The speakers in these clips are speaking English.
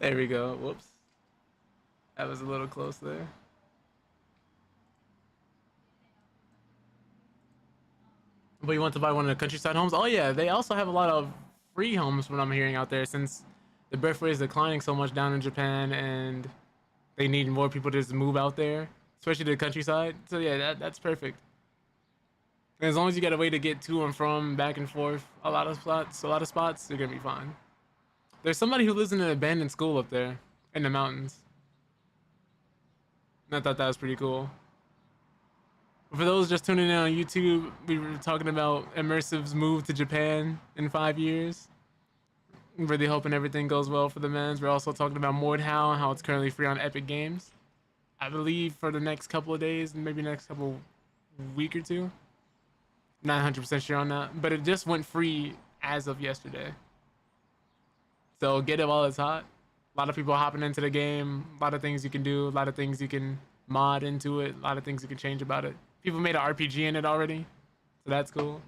There we go. Whoops. That was a little close there. But you want to buy one of the countryside homes? Oh yeah, they also have a lot of free homes from what I'm hearing out there since the birth rate is declining so much down in Japan and they need more people to just move out there, especially to the countryside. So yeah, that's perfect. And as long as you got a way to get to and from, back and forth, a lot of spots, you're gonna be fine. There's somebody who lives in an abandoned school up there in the mountains. And I thought that was pretty cool. For those just tuning in on YouTube, we were talking about Immersive's move to Japan in 5 years. Really hoping everything goes well for the men's. We're also talking about Mordhau and how it's currently free on Epic Games. I believe for the next couple of days, maybe next couple week or two. Not 100% sure on that, but it just went free as of yesterday. So get it while it's hot. A lot of people hopping into the game. A lot of things you can do. A lot of things you can mod into it. A lot of things you can change about it. People made an RPG in it already, so that's cool.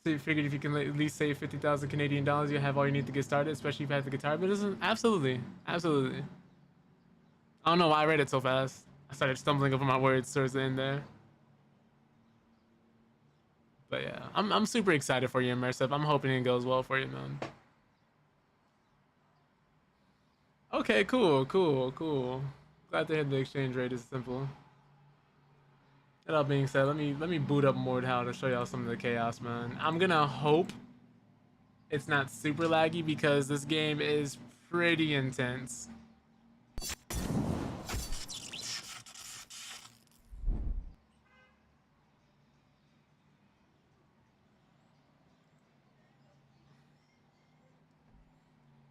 So you figured if you can at least save 50,000 Canadian dollars, you have all you need to get started, especially if you have the guitar. But it's absolutely, absolutely. I don't know why I read it so fast. I started stumbling over my words towards the end there. But yeah, I'm super excited for you, Immersive. I'm hoping it goes well for you, man. Okay, cool, cool, cool. Glad to hear the exchange rate is simple. That all being said, let me boot up Mordhau to show y'all some of the chaos, man. I'm gonna hope it's not super laggy because this game is pretty intense.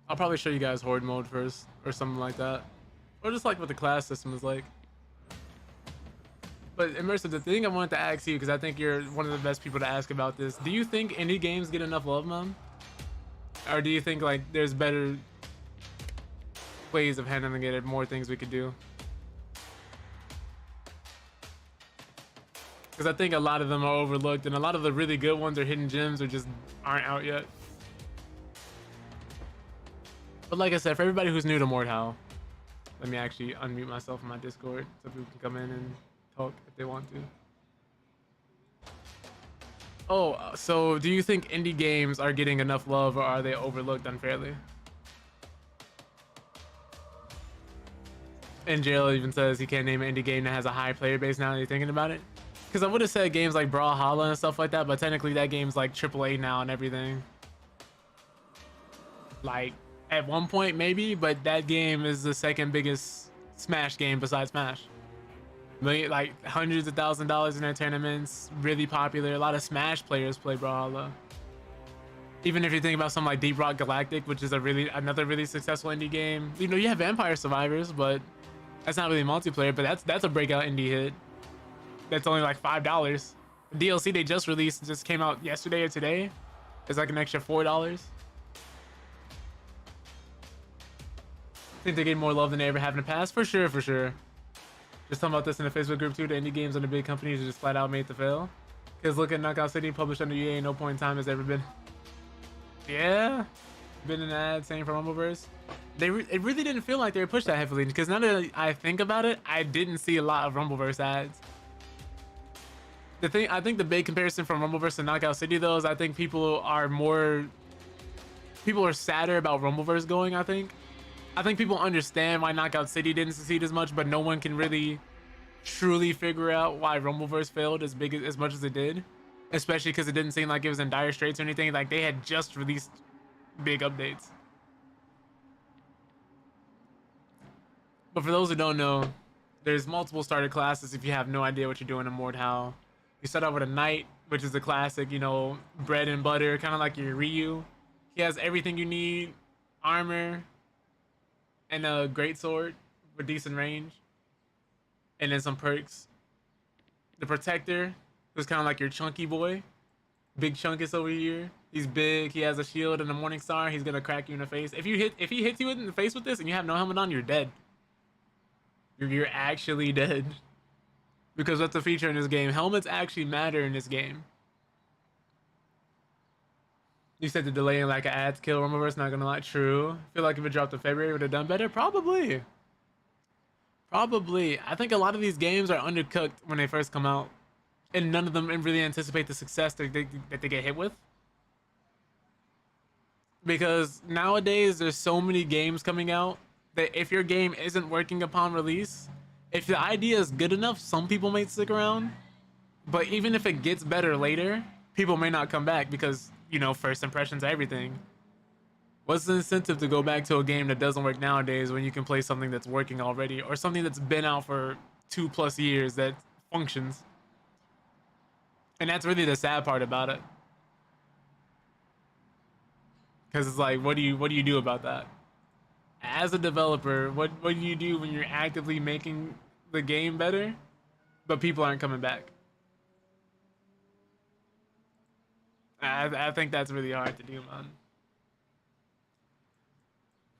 I'll probably show you guys horde mode first or something like that. Or just like what the class system is like. But Immersive, the thing I wanted to ask you, because I think you're one of the best people to ask about this, do you think indie games get enough love, man? Or do you think like there's better ways of handling it and more things we could do? Because I think a lot of them are overlooked and a lot of the really good ones or hidden gems or just aren't out yet. But like I said, for everybody who's new to Mordhau, let me actually unmute myself in my Discord so people can come in and talk if they want to. Oh, so do you think indie games are getting enough love or are they overlooked unfairly? And Jail even says he can't name an indie game that has a high player base now that you're thinking about it. Because I would have said games like Brawlhalla and stuff like that, but technically that game's like AAA now and everything. Like, at one point maybe, but that game is the second biggest Smash game besides Smash. Like hundreds of $1,000s in their tournaments, really popular. A lot of Smash players play Brawlhalla. Even if you think about something like Deep Rock Galactic, which is another really successful indie game. You know, you have Vampire Survivors, but that's not really multiplayer. But that's a breakout indie hit. That's only like $5. The DLC they just released just came out yesterday or today. It's like an extra $4. I think they get more love than they ever have in the past, for sure, for sure. Just talking about this in the Facebook group too. The indie games on the big companies are just flat out made to fail. Because look at Knockout City, published under EA, no point in time has ever been. Yeah, been an ad saying for Rumbleverse. It really didn't feel like they were pushed that heavily. Because now that I think about it, I didn't see a lot of Rumbleverse ads. I think the big comparison from Rumbleverse to Knockout City though is I think people are sadder about Rumbleverse going. I think people understand why Knockout City didn't succeed as much, but no one can really truly figure out why Rumbleverse failed as much as it did, especially because it didn't seem like it was in dire straits or anything. Like they had just released big updates. But for those who don't know, there's multiple starter classes if you have no idea what you're doing in Mordhau. You start out with a knight, which is the classic, you know, bread and butter, kind of like your Ryu. He has everything you need, armor, and a great sword with decent range, and then some perks. The protector, who's kind of like your chunky boy. Big Chunkus over here. He's big. He has a shield and a Morning Star. He's gonna crack you in the face. If he hits you in the face with this and you have no helmet on, you're dead. You're actually dead. Because that's a feature in this game. Helmets actually matter in this game. You said the delay in like an ad kill Rumbleverse, not gonna lie, true. Feel like if it dropped in February, would have done better? Probably. Probably. I think a lot of these games are undercooked when they first come out, and none of them really anticipate the success that they get hit with. Because nowadays there's so many games coming out that if your game isn't working upon release, if the idea is good enough, some people may stick around. But even if it gets better later, people may not come back because, you know, first impressions are everything. What's the incentive to go back to a game that doesn't work nowadays when you can play something that's working already, or something that's been out for 2+ years that functions? And that's really the sad part about it. Because it's like, what do you do about that? As a developer, what do you do when you're actively making the game better, but people aren't coming back? I think that's really hard to do, man.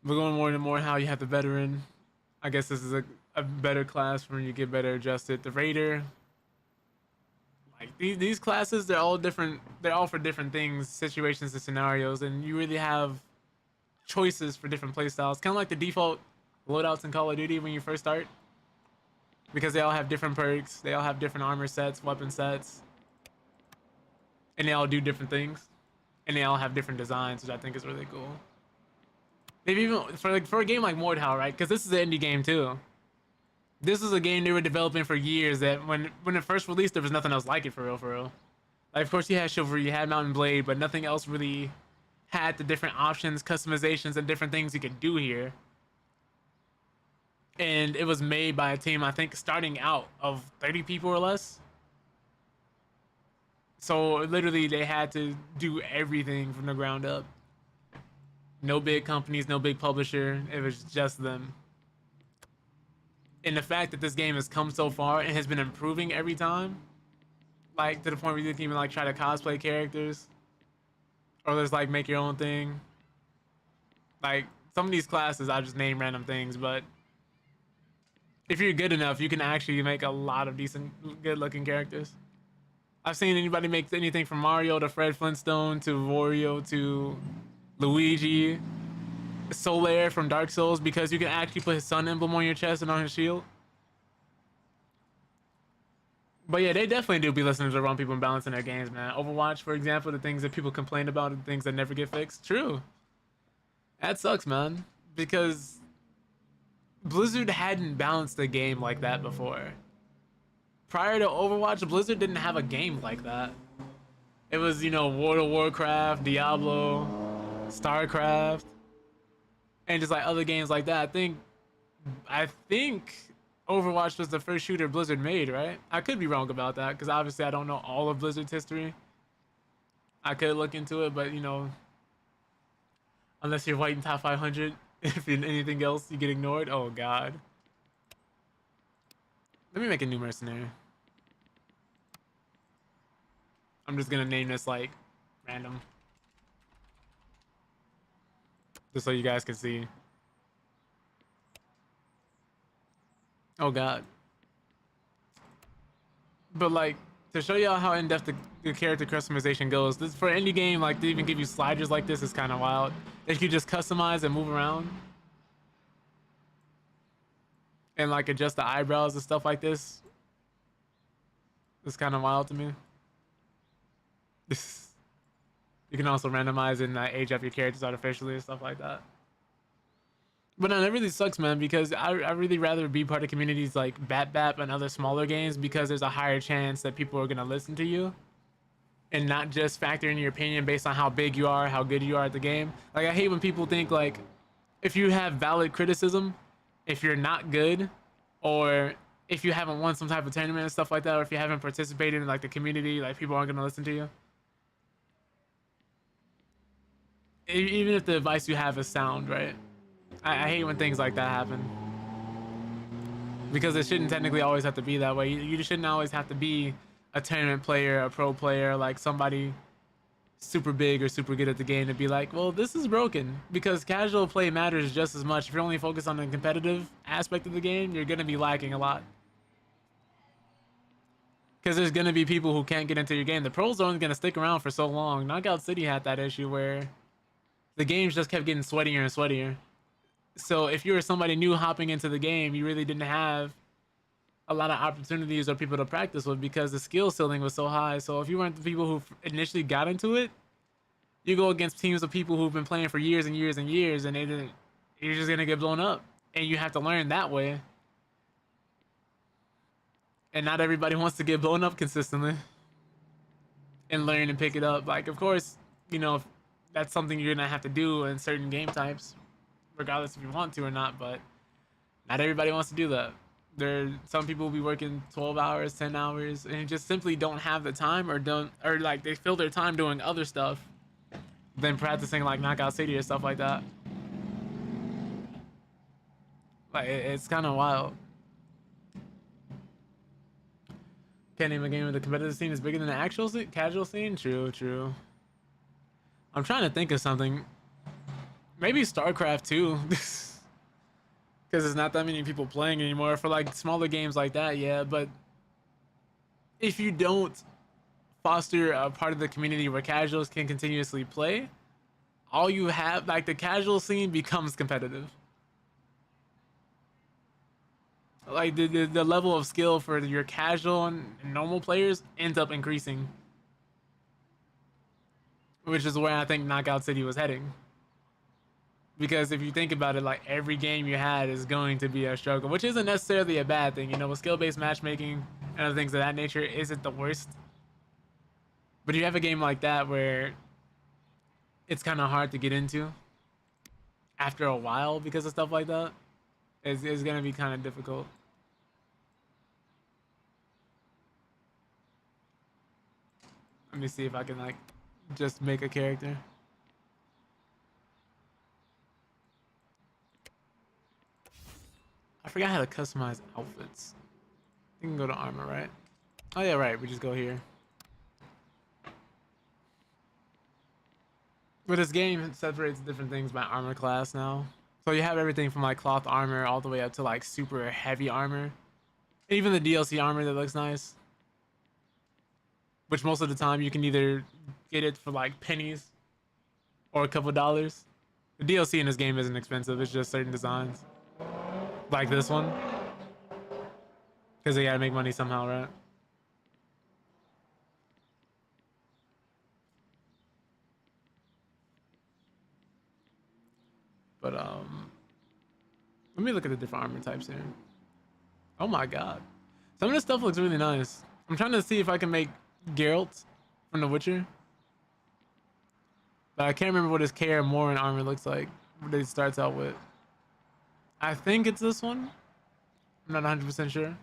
We're going more and more how you have the veteran. I guess this is a better class when you get better adjusted. The raider. Like these classes, they're all different. They're all for different things, situations, and scenarios, and you really have choices for different playstyles. Kind of like the default loadouts in Call of Duty when you first start, because they all have different perks. They all have different armor sets, weapon sets, and they all do different things, and they all have different designs, which I think is really cool. They've even for a game like Mordhau, right? Because this is an indie game too. This is a game they were developing for years. That when it first released, there was nothing else like it for real. Like, of course, you had Chivalry, you had Mountain Blade, but nothing else really had the different options, customizations, and different things you could do here. And it was made by a team, I think, starting out of 30 people or less. So literally, they had to do everything from the ground up. No big companies, no big publisher. It was just them. And the fact that this game has come so far and has been improving every time, like to the point where you can even like try to cosplay characters, or just like make your own thing. Like some of these classes, I just name random things, but if you're good enough, you can actually make a lot of decent, good-looking characters. I've seen anybody make anything from Mario to Fred Flintstone to Wario to Luigi, Solaire from Dark Souls, because you can actually put his sun emblem on your chest and on his shield. But yeah, they definitely do be listening to the wrong people and balancing their games, man. Overwatch, for example, the things that people complain about and things that never get fixed. True. That sucks, man. Because Blizzard hadn't balanced a game like that before. Prior to Overwatch, Blizzard didn't have a game like that. It was, you know, World of Warcraft, Diablo, StarCraft, and just like other games like that. I think Overwatch was the first shooter Blizzard made, right? I could be wrong about that because obviously I don't know all of Blizzard's history. I could look into it, but you know, unless you're white in top 500, if you're anything else, you get ignored. Oh God. Let me make a new mercenary. I'm just gonna name this like random, just so you guys can see. Oh God. But like, to show y'all how in-depth the character customization goes, this for an indie game, like to even give you sliders like this is kind of wild. That you can just customize and move around and like adjust the eyebrows and stuff like this. It's kind of wild to me. You can also randomize and age up your characters artificially and stuff like that. But no, that really sucks, man, because I really rather be part of communities like BAP and other smaller games, because there's a higher chance that people are going to listen to you and not just factor in your opinion based on how big you are, how good you are at the game. Like, I hate when people think like, if you have valid criticism, if you're not good, or if you haven't won some type of tournament and stuff like that, or if you haven't participated in like the community, like people aren't going to listen to you. Even if the advice you have is sound, right? I hate when things like that happen, because it shouldn't technically always have to be that way. You shouldn't always have to be a tournament player, a pro player, like somebody super big or super good at the game to be like, well, this is broken. Because casual play matters just as much. If you're only focused on the competitive aspect of the game, you're going to be lacking a lot. Because there's gonna be people who can't get into your game. The pros are only gonna stick around for so long. Knockout City had that issue where the games just kept getting sweatier and sweatier. So if you were somebody new hopping into the game, you really didn't have a lot of opportunities or people to practice with because the skill ceiling was so high. So if you weren't the people who initially got into it, you go against teams of people who've been playing for years and years and years, and you're just gonna get blown up, and you have to learn that way. And not everybody wants to get blown up consistently and learn and pick it up. Like, of course, you know, that's something you're gonna have to do in certain game types, regardless if you want to or not. But not everybody wants to do that. Some people will be working 12 hours, 10 hours, and just simply don't have the time, or like they fill their time doing other stuff than practicing like Knockout City or stuff like that. Like it's kind of wild. Can't name a game where the competitive scene is bigger than the actual casual scene. True, true. I'm trying to think of something. Maybe StarCraft 2. Because there's not that many people playing anymore. For like smaller games like that, yeah. But if you don't foster a part of the community where casuals can continuously play, all you have, like the casual scene becomes competitive. Like the level of skill for your casual and normal players ends up increasing, which is where I think Knockout City was heading. Because if you think about it, like every game you had is going to be a struggle, which isn't necessarily a bad thing. You know, with skill-based matchmaking and other things of that nature, isn't the worst. But you have a game like that where it's kind of hard to get into after a while because of stuff like that. It's gonna be kind of difficult. Let me see if I can like just make a character. I forgot how to customize outfits. You can go to armor, right? Oh yeah, right. We just go here. But this game separates different things by armor class now. So you have everything from like cloth armor all the way up to like super heavy armor. Even the DLC armor that looks nice. Which most of the time you can either get it for like pennies or a couple dollars. The DLC in this game isn't expensive, it's just certain designs. Like this one. Because they gotta make money somehow, right? But let me look at the different armor types here. Oh my god. Some of this stuff looks really nice. I'm trying to see if I can make Geralt from The Witcher. But I can't remember what his Kaer Morhen armor looks like. What he starts out with. I think it's this one. I'm not 100% sure.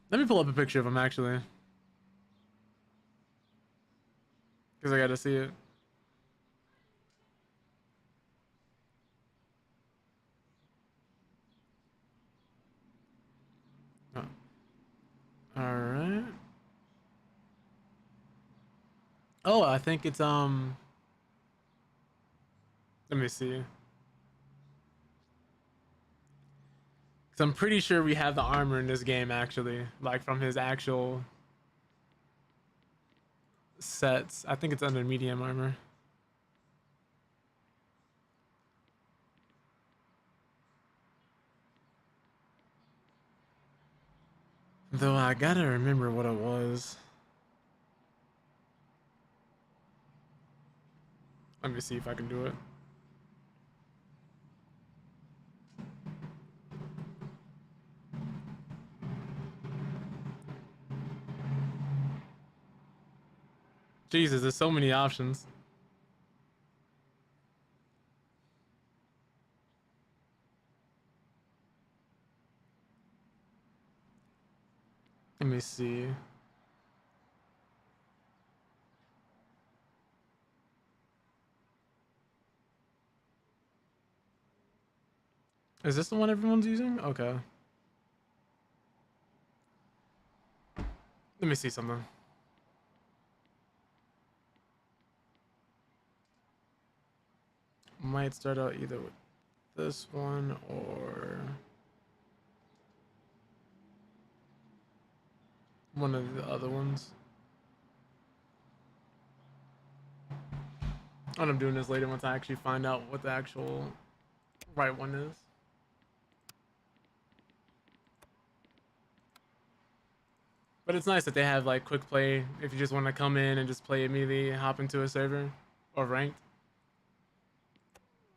Let me pull up a picture of him actually. Because I gotta see it. Oh. Alright. Oh, I think it's let me see. Cause I'm pretty sure we have the armor in this game actually. Like from his actual sets. I think it's under medium armor. Though I gotta remember what it was. Let me see if I can do it. Jesus, there's so many options. Let me see. Is this the one everyone's using? Okay. Let me see something. Might start out either with this one or one of the other ones. I'll end up doing this later once I actually find out what the actual right one is. But it's nice that they have like quick play if you just want to come in and just play immediately, hop into a server or ranked.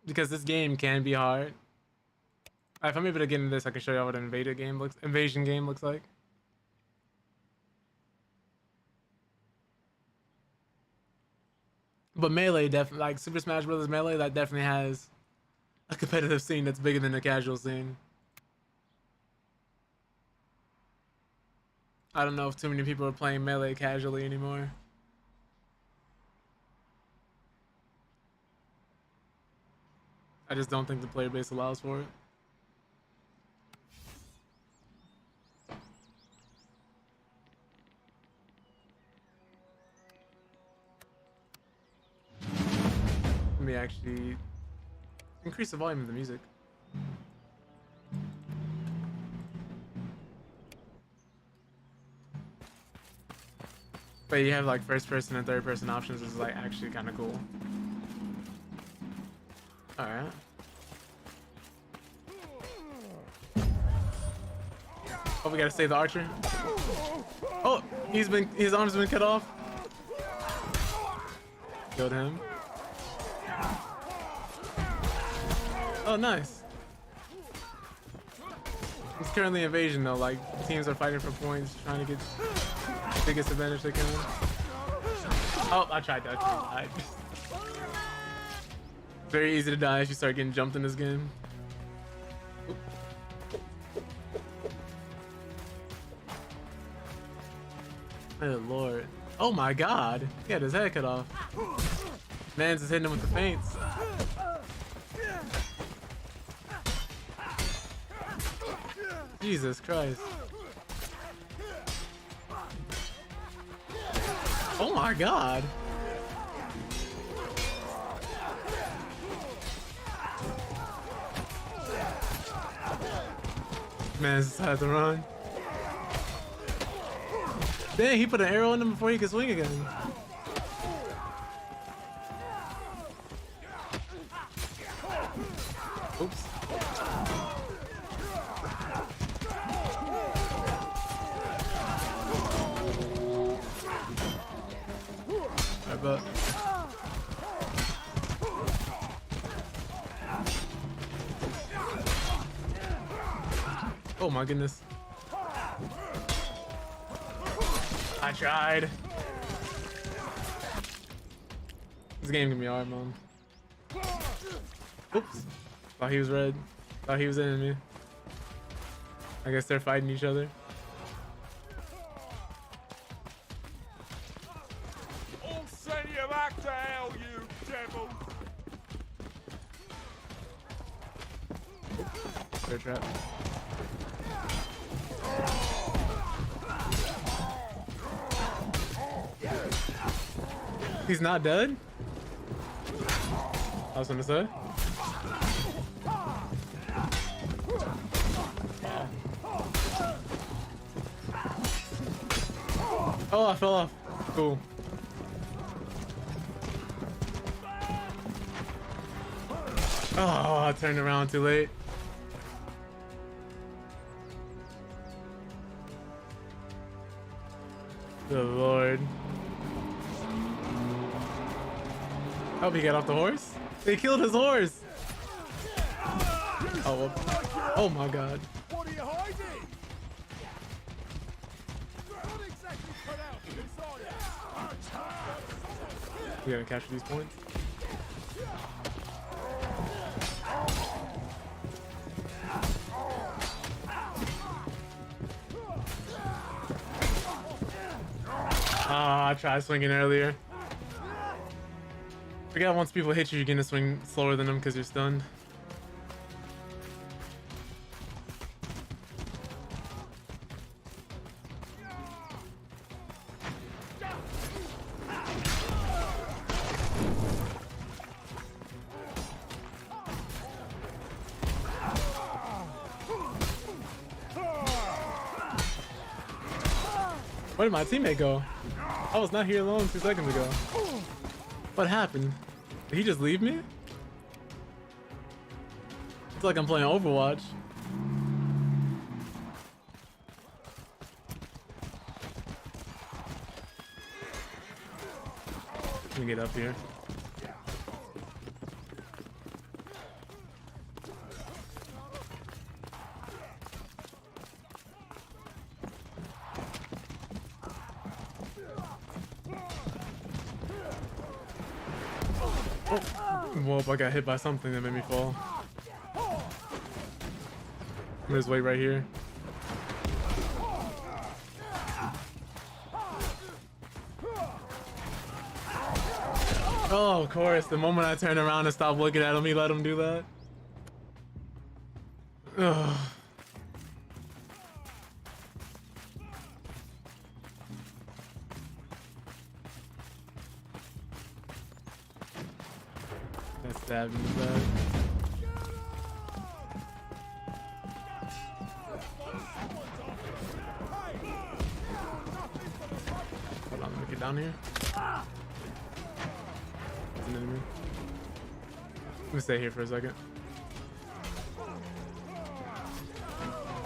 Because this game can be hard. If I'm able to get into this, I can show you what an invasion game looks like. But Melee definitely, like Super Smash Bros. Melee, that definitely has a competitive scene that's bigger than the casual scene. I don't know if too many people are playing Melee casually anymore. I just don't think the player base allows for it. Let me actually increase the volume of the music. But you have like first person and third person options, which is like actually kind of cool. All right. Oh, we gotta save the archer. Oh, his arm's been cut off. Killed him. Oh, nice. It's currently invasion though. Like teams are fighting for points, trying to get the biggest advantage they can. Oh, I tried that. I died. Very easy to die if you start getting jumped in this game. Oop. Oh lord. Oh my god. He had his head cut off. Man's just hitting him with the feints. Jesus Christ. Oh my god. Man just had to run. Dang, he put an arrow in him before he could swing again. Oops. But oh my goodness. I tried. This game can be hard, man. Oops. Thought he was red. Thought he was in me. I guess they're fighting each other. I'll send you back to hell, you devil! Bear trap. He's not dead? I was gonna say. Oh, I fell off. Cool. Oh, I turned around too late. Good lord. Oh, he got off the horse? They killed his horse! Oh, well. Oh my god. What are you hiding? Not exactly cut out for this, are you? We gotta capture these points. Ah, I tried swinging earlier. Forgot once people hit you, you're gonna swing slower than them because you're stunned. Where did my teammate go? I was not here alone 2 seconds ago. What happened? Did he just leave me? It's like I'm playing Overwatch. Let me get up here. Oh, whoa, I got hit by something that made me fall. I'm gonna just wait right here. Oh, of course. The moment I turn around and stop looking at him, he let him do that. Ugh. That stabbed me in the back. Hold on, let me get down here. It's an enemy. Let me stay here for a second.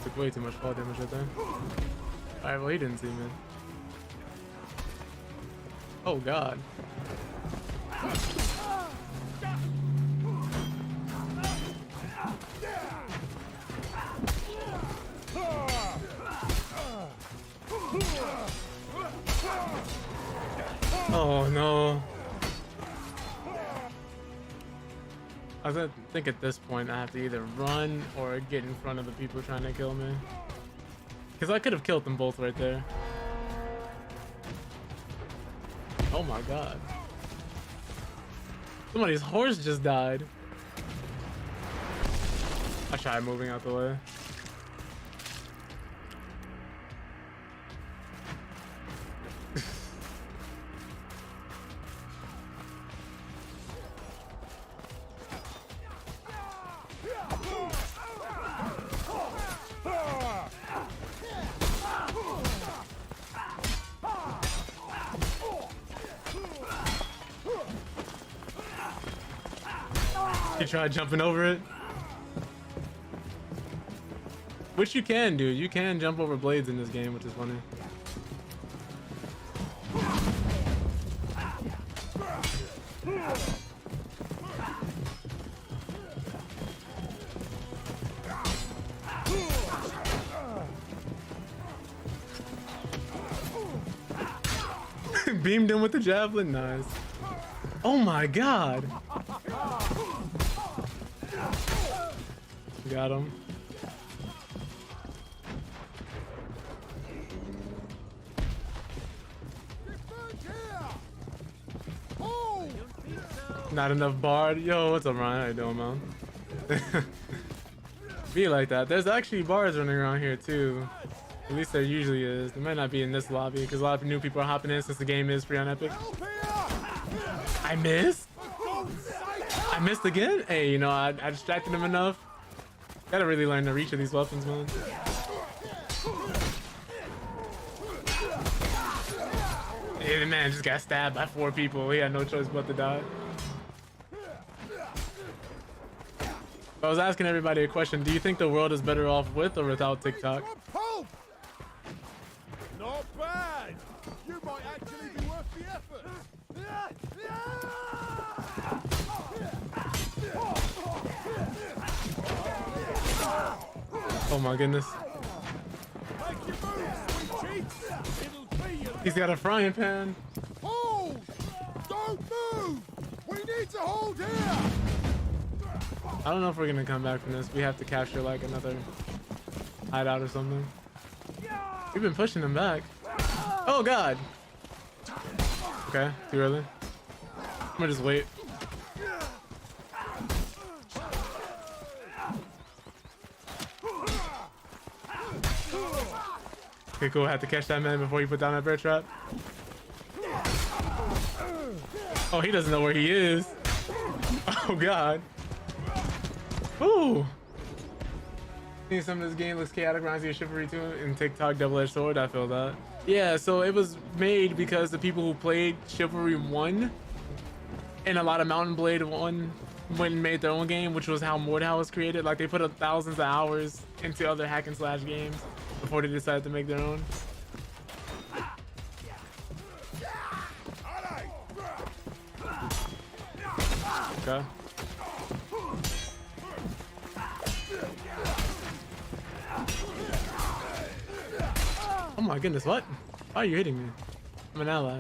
Took way too much fall damage right there. Alright, well he didn't see me. Oh god. Oh no. I think at this point I have to either run or get in front of the people trying to kill me. Because I could have killed them both right there. Oh my god. Somebody's horse just died. I tried moving out the way. You tried jumping over it? Which you can do. You can jump over blades in this game, which is funny. Beamed him with the javelin. Nice. Oh my god. Got him. Not enough bard. Yo, what's up, Ryan? How you doing, man? Be like that. There's actually bards running around here too. At least there usually is. There might not be in this lobby because a lot of new people are hopping in since the game is free on Epic. I missed? I missed again? Hey, you know, I distracted him enough. Gotta really learn the reach of these weapons, man. Hey, the man just got stabbed by 4 people. He had no choice but to die. I was asking everybody a question. Do you think the world is better off with or without TikTok? Not bad. You might actually be worth the effort. Oh my goodness. He's got a frying pan. Hold! Don't move! We need to hold here! I don't know if we're gonna come back from this. We have to capture like another hideout or something. We've been pushing them back. Oh god. Okay, too early. I'm gonna just wait. Okay, cool. I have to catch that man before you put down that bear trap. Oh, he doesn't know where he is. Oh god. Ooh. Seeing some of this game looks chaotic, reminds me of Chivalry 2 and TikTok double-edged sword. I feel that. Yeah, so it was made because the people who played Chivalry 1 and a lot of Mountain Blade 1 went and made their own game, which was how Mordhau was created. Like, they put up thousands of hours into other hack and slash games before they decided to make their own. Okay. Oh my goodness, what? Why are you hitting me? I'm an ally.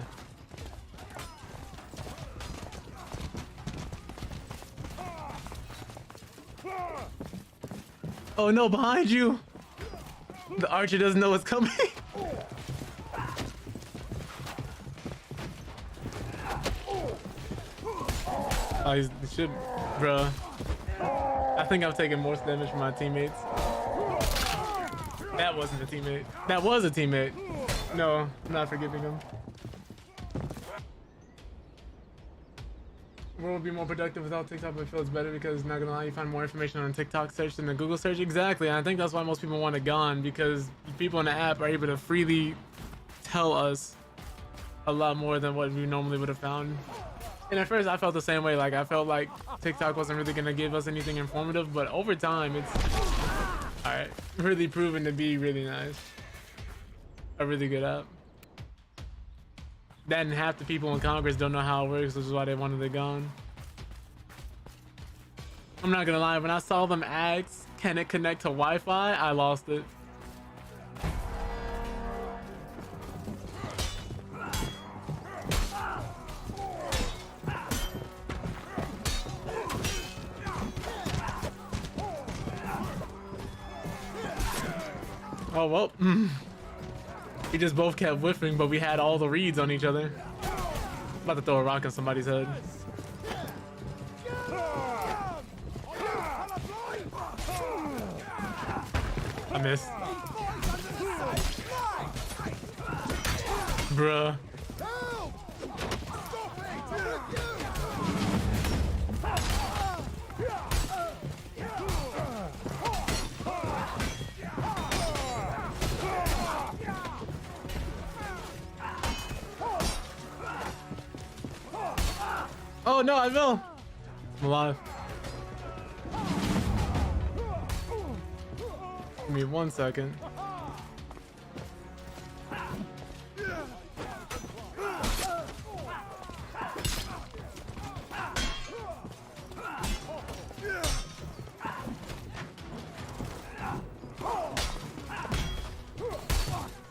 Oh no, behind you! The archer doesn't know what's coming. Oh, he's the shit, bruh. I think I'm taking more damage from my teammates. That wasn't a teammate. That was a teammate. No, I'm not forgiving him. World would be more productive without TikTok, but it feels better because it's not gonna allow you to find more information on a TikTok search than a Google search. Exactly, and I think that's why most people want it gone, because people in the app are able to freely tell us a lot more than what we normally would have found. And at first I felt the same way, like I felt like TikTok wasn't really gonna give us anything informative, but over time it's alright, really proven to be really nice. A really good app. Then half the people in Congress don't know how it works, which is why they wanted it gone. I'm not gonna lie, when I saw them ask, can it connect to Wi-Fi? I lost it. Oh, well. We just both kept whiffing, but we had all the reads on each other. About to throw a rock on somebody's head. I missed. Bruh. Oh no, I will. I'm alive. Give me 1 second.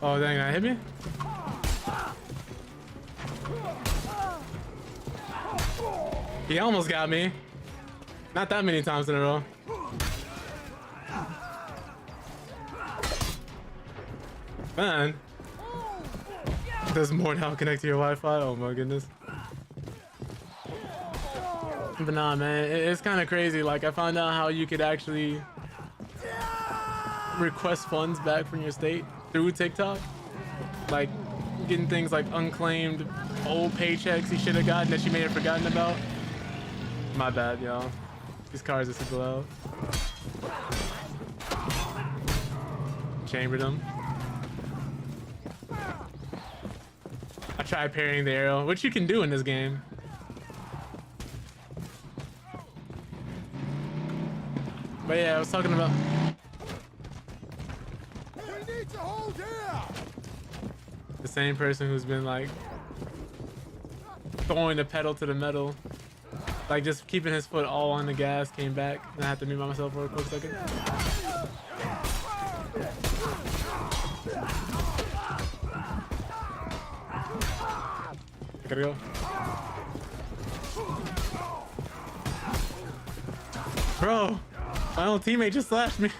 Oh dang, I hit me? He almost got me. Not that many times in a row. Man. Does Mordhau connect to your Wi-Fi? Oh my goodness. But nah, man, it's kind of crazy. Like, I found out how you could actually request funds back from your state through TikTok. Like, getting things like unclaimed old paychecks you should have gotten that you may have forgotten about. My bad, y'all. These cars are super loud. Chambered them. I tried parrying the arrow, which you can do in this game. But yeah, I was talking about... We need to hold here. The same person who's been like throwing the pedal to the metal. Like, just keeping his foot all on the gas, came back, and I had to mute myself for a quick second. I gotta go. Bro, my own teammate just slashed me.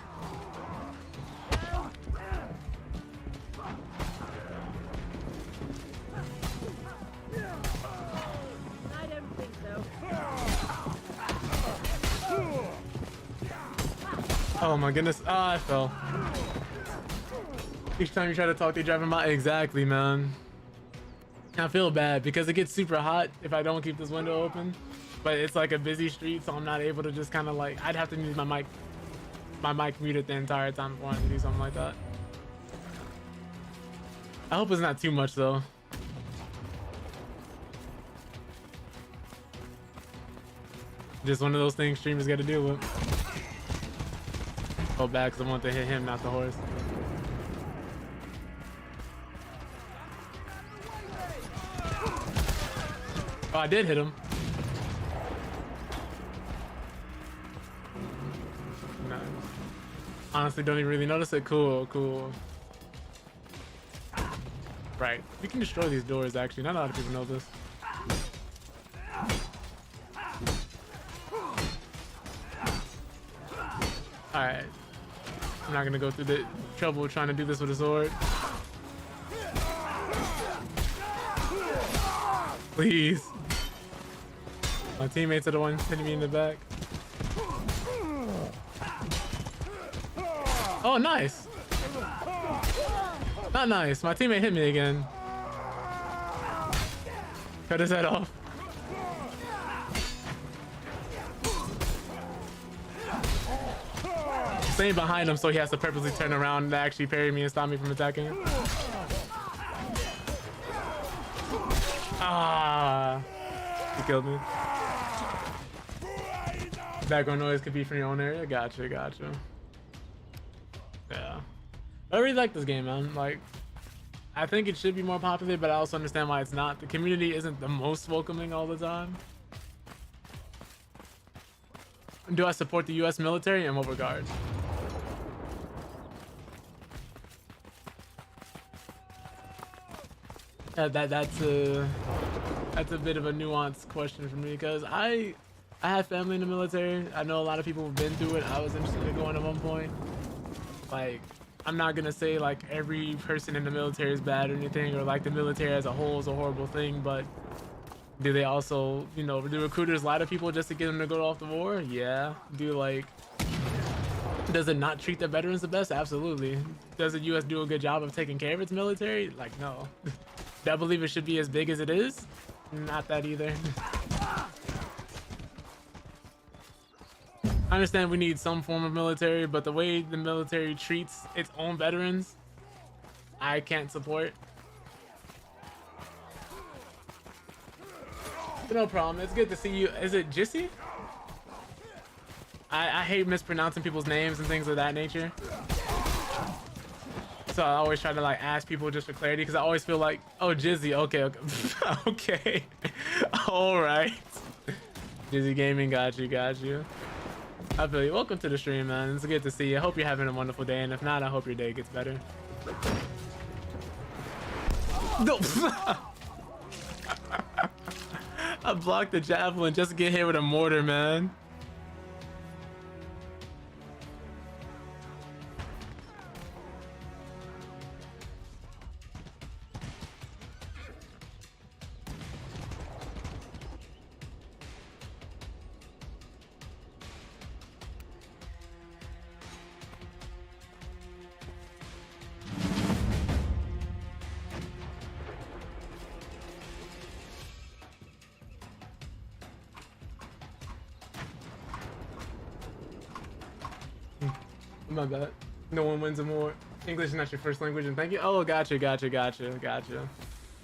Oh my goodness. Ah, I fell. Each time you try to talk, they drive by. Exactly, man. I feel bad because it gets super hot if I don't keep this window open. But it's like a busy street, so I'm not able to just kind of like... I'd have to use my mic muted the entire time before I do something like that. I hope it's not too much though. Just one of those things streamers got to deal with. Go back because I want to hit him, not the horse. Oh, I did hit him. Nice. Honestly, don't even really notice it. Cool, cool. Right. We can destroy these doors, actually. Not a lot of people know this. Alright. I'm not gonna go through the trouble of trying to do this with a sword. Please. My teammates are the ones hitting me in the back. Oh, nice. Not nice. My teammate hit me again. Cut his head off. Staying behind him so he has to purposely turn around and actually parry me and stop me from attacking him. Ah, he killed me. Background noise could be from your own area. Gotcha, gotcha. Yeah, I really like this game, man. Like, I think it should be more popular, but I also understand why it's not. The community isn't the most welcoming all the time. Do I support the U.S. military? In what regard? That's a bit of a nuanced question for me because I have family in the military. I know a lot of people have been through it. I was interested in going at one point. Like, I'm not gonna say like every person in the military is bad or anything, or like the military as a whole is a horrible thing, but do they also, you know, do recruiters lie to people just to get them to go off the war? Yeah. Does it not treat the veterans the best? Absolutely. Does the U.S. do a good job of taking care of its military? Like, no. Do I believe it should be as big as it is? Not that either. I understand we need some form of military, but the way the military treats its own veterans, I can't support. No problem. It's good to see you. Is it Jissy? I hate mispronouncing people's names and things of that nature. So I always try to like ask people just for clarity because I always feel like, oh, Jizzy, okay, okay. Okay. All right. Jizzy Gaming, got you, got you. I feel you. Welcome to the stream, man. It's good to see you. I hope you're having a wonderful day, and if not, I hope your day gets better. No. I blocked the javelin just to get hit with a mortar, man. My bad. No one wins more. English is not your first language, and thank you. Oh, gotcha.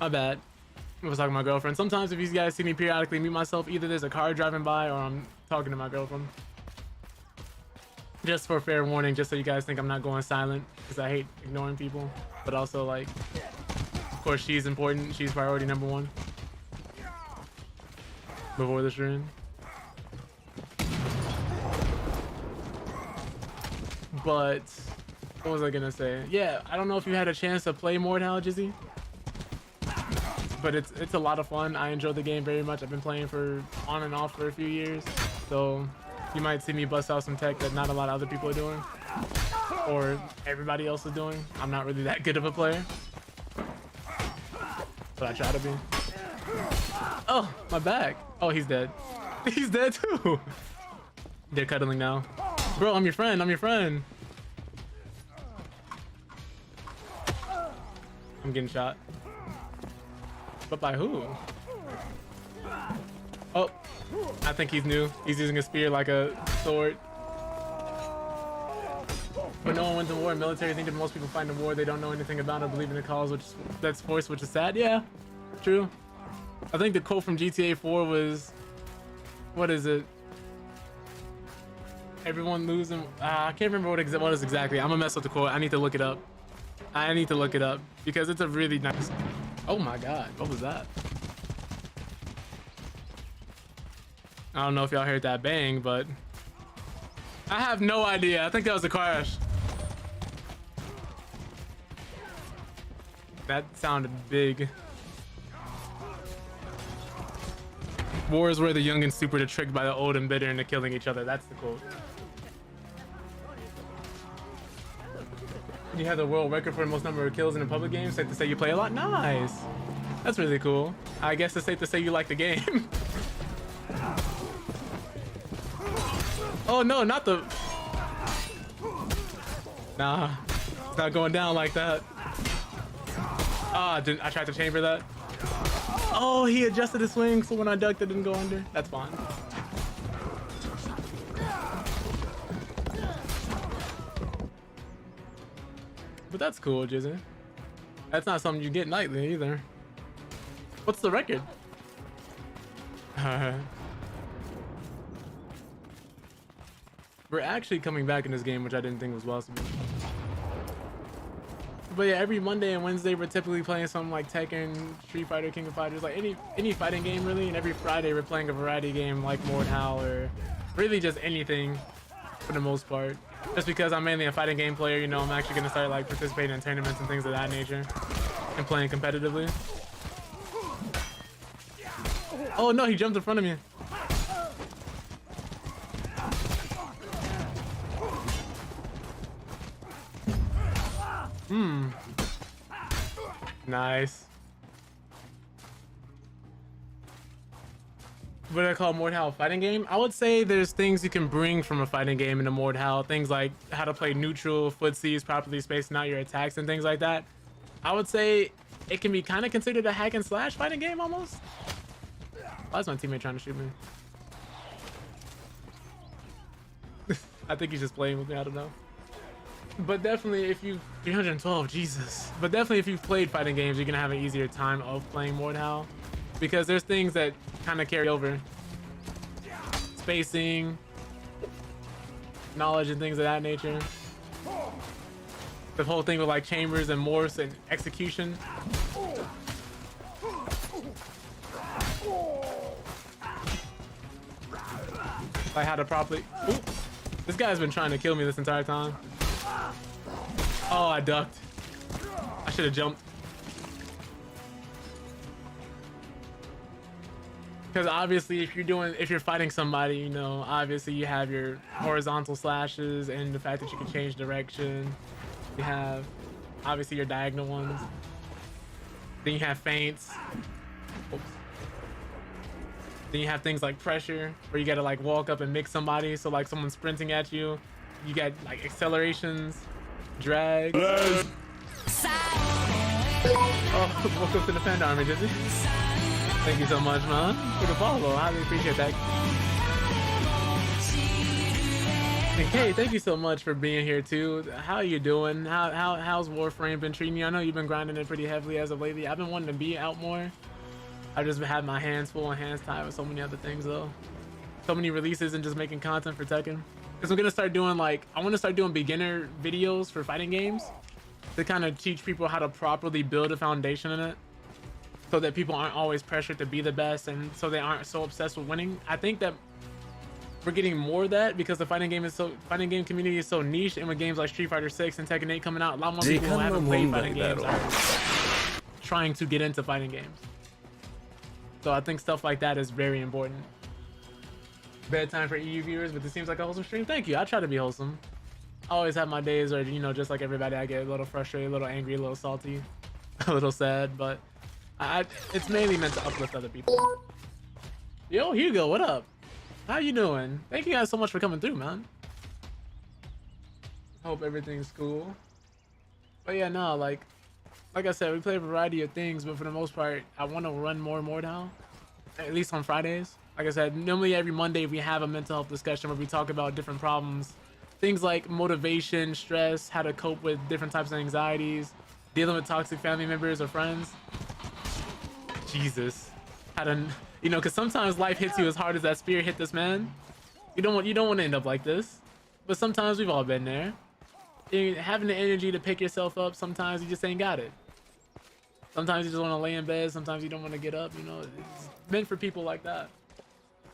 My bad. I was talking to my girlfriend. Sometimes if you guys see me periodically mute myself, either there's a car driving by or I'm talking to my girlfriend. Just for fair warning, just so you guys think I'm not going silent, because I hate ignoring people. But also, like, of course, she's important. She's priority number one before the stream. But what was I gonna say? Yeah, I don't know if you had a chance to play Mordhau, Jizzy, but it's a lot of fun. I enjoy the game very much. I've been playing for on and off for a few years, so you might see me bust out some tech that not a lot of other people are doing, or everybody else is doing. I'm not really that good of a player, but I try to be. Oh, my back. Oh, he's dead. He's dead too. They're cuddling now. Bro, I'm your friend. I'm your friend. I'm getting shot. But by who? Oh, I think he's new. He's using a spear like a sword. But no one went to war. Military think that most people fight in war they don't know anything about or believe in the cause, that's force, which is sad. Yeah, true. I think the quote from GTA 4 was, what is it? Everyone losing. I can't remember what is exactly. I'm gonna mess up the quote. I need to look it up. I need to look it up because it's a really nice. Oh my god, what was that? I don't know if y'all heard that bang, but I have no idea. I think that was a crash. That sounded big. War is where the young and stupid are tricked by the old and bitter into killing each other. That's the quote. You have the world record for the most number of kills in a public game. Safe to say you play a lot. Nice. That's really cool. I guess it's safe to say you like the game. Oh no, not the. Nah, it's not going down like that. Ah, I tried to chamber that. Oh, he adjusted his swing, so when I ducked, it didn't go under. That's fine. But that's cool, Jizzy. That's not something you get nightly either. What's the record? We're actually coming back in this game, which I didn't think was possible. But yeah, every Monday and Wednesday we're typically playing something like Tekken, Street Fighter, King of Fighters, like any fighting game really. And every Friday we're playing a variety game like Mordhau or really just anything for the most part. Just because I'm mainly a fighting game player, you know, I'm actually gonna start like participating in tournaments and things of that nature and playing competitively. Oh no, he jumped in front of me. Nice. What do I call Mordhau a fighting game? I would say there's things you can bring from a fighting game into Mordhau. Things like how to play neutral, footsies, properly spacing out your attacks and things like that. I would say it can be kind of considered a hack and slash fighting game almost. Why is my teammate trying to shoot me? I think he's just playing with me, I don't know. But definitely if you 312, Jesus. But definitely if you've played fighting games, you're gonna have an easier time of playing Mordhau. Because there's things that kind of carry over. Spacing, knowledge and things of that nature. The whole thing with like chambers and morphs and execution. Like how to properly. Ooh, this guy's been trying to kill me this entire time. Oh, I ducked. I should have jumped. Because obviously if you're fighting somebody, you know, obviously you have your horizontal slashes and the fact that you can change direction. You have obviously your diagonal ones. Then you have feints. Oops. Then you have things like pressure, where you gotta like walk up and mix somebody. So like someone's sprinting at you, you got like accelerations, drag. Oh, welcome to the Panda Army, Jizzy. Thank you so much, man, for the follow. I really appreciate that. And Kay, thank you so much for being here too. How are you doing? How's Warframe been treating you? I know you've been grinding it pretty heavily as of lately. I've been wanting to be out more. I've just had my hands full and hands tied with so many other things though. So many releases and just making content for Tekken. Because I'm gonna start doing like, I want to start doing beginner videos for fighting games to kind of teach people how to properly build a foundation in it, so that people aren't always pressured to be the best and so they aren't so obsessed with winning. I think that we're getting more of that because the fighting game community is so niche, and with games like Street Fighter 6 and Tekken 8 coming out, a lot more people who haven't played fighting games are trying to get into fighting games. So I think stuff like that is very important. Bedtime for EU viewers, but this seems like a wholesome stream. Thank you. I try to be wholesome. I always have my days where, you know, just like everybody, I get a little frustrated, a little angry, a little salty, a little sad, but it's mainly meant to uplift other people. Yo, Hugo, what up? How you doing? Thank you guys so much for coming through, man. Hope everything's cool. But yeah, no, like I said, we play a variety of things, but for the most part, I want to run more Mordhau, at least on Fridays. Like I said, normally every Monday we have a mental health discussion where we talk about different problems things like motivation, stress, how to cope with different types of anxieties, dealing with toxic family members or friends. Jesus, how to, you know, because sometimes life hits you as hard as that spear hit this man. You don't want to end up like this, but sometimes we've all been there. Having the energy to pick yourself up, sometimes you just ain't got it. Sometimes you just want to lay in bed, sometimes you don't want to get up. You know, it's meant for people like that,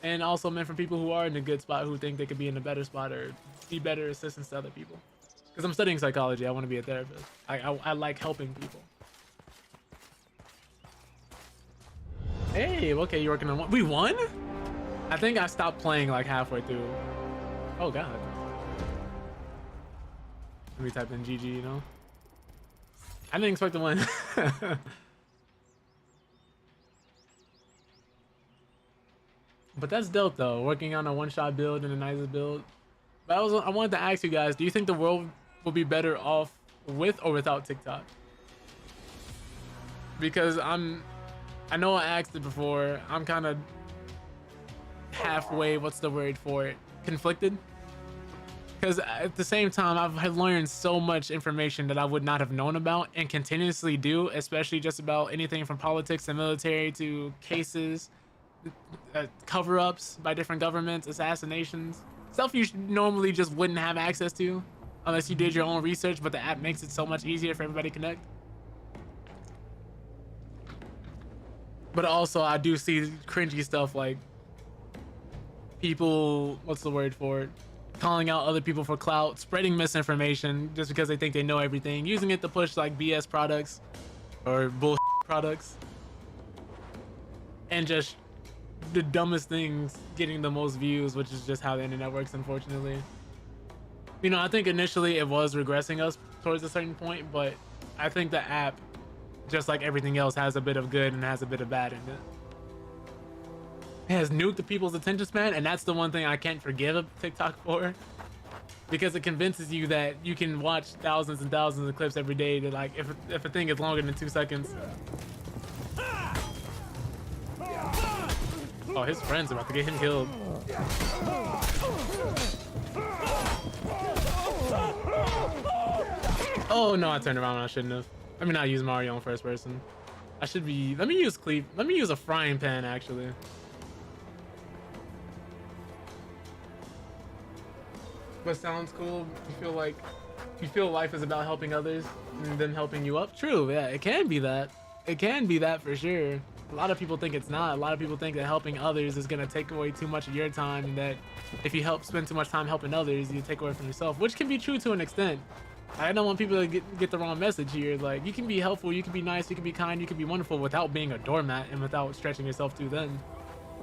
and also meant for people who are in a good spot, who think they could be in a better spot or be better assistants to other people. Because I'm studying psychology, I want to be a therapist. I like helping people. Hey, okay, you're working on one. We won? I think I stopped playing like halfway through. Oh god. Let me type in GG, you know? I didn't expect to win. But that's dope though, working on a one-shot build and a nicest build. But I wanted to ask you guys, do you think the world will be better off with or without TikTok? Because I know I asked it before, I'm kind of halfway, what's the word for it, conflicted. Because at the same time, I've learned so much information that I would not have known about and continuously do, especially just about anything from politics and military to cases, cover-ups by different governments, assassinations, stuff you normally just wouldn't have access to unless you did your own research, but the app makes it so much easier for everybody to connect. But also, I do see cringy stuff like people, what's the word for it? Calling out other people for clout, spreading misinformation just because they think they know everything, using it to push like BS products or bullshit products, and just the dumbest things getting the most views, which is just how the internet works, unfortunately. You know, I think initially it was regressing us towards a certain point, but I think the app, just like everything else, has a bit of good and has a bit of bad in it. It has nuked the people's attention span, and that's the one thing I can't forgive TikTok for, because it convinces you that you can watch thousands and thousands of clips every day to, like, if a thing is longer than 2 seconds. Oh, his friend's about to get him killed. Oh no, I turned around when I shouldn't have. Let me not use Mario in first person. I should be, let me use cleave. Let me use a frying pan actually. But sounds cool. You feel life is about helping others and them helping you up. True, yeah, it can be that. It can be that for sure. A lot of people think it's not. A lot of people think that helping others is gonna take away too much of your time, and that if you spend too much time helping others, you take away from yourself, which can be true to an extent. I don't want people to get the wrong message here. Like, you can be helpful, you can be nice, you can be kind, you can be wonderful without being a doormat and without stretching yourself too thin,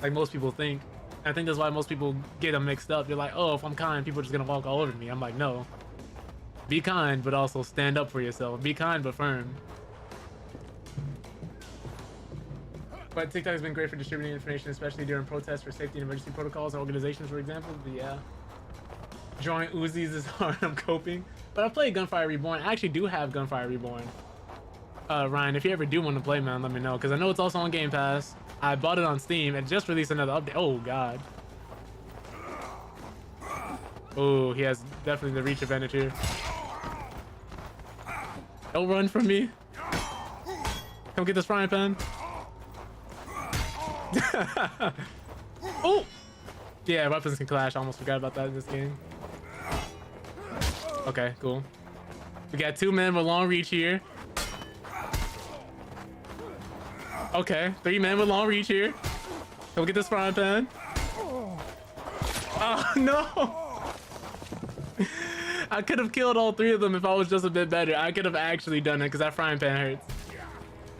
like most people think. I think that's why most people get them mixed up. They're like, oh, if I'm kind, people are just gonna walk all over me. I'm like, no. Be kind, but also stand up for yourself. Be kind, but firm. But TikTok has been great for distributing information, especially during protests for safety and emergency protocols and organizations, for example. But yeah, drawing Uzis is hard. I'm coping. But I played Gunfire Reborn. I actually do have Gunfire Reborn. Ryan, if you ever do want to play, man, let me know, because I know it's also on Game Pass. I bought it on Steam and just released another update. Oh god. Oh, he has definitely the reach advantage here. Don't run from me. Come get this frying pan. Oh! Yeah, weapons can clash. I almost forgot about that in this game. Okay, cool. We got 2 men with long reach here. Okay, 3 men with long reach here. Go get this frying pan. Oh no! I could have killed all 3 of them if I was just a bit better. I could have actually done it because that frying pan hurts.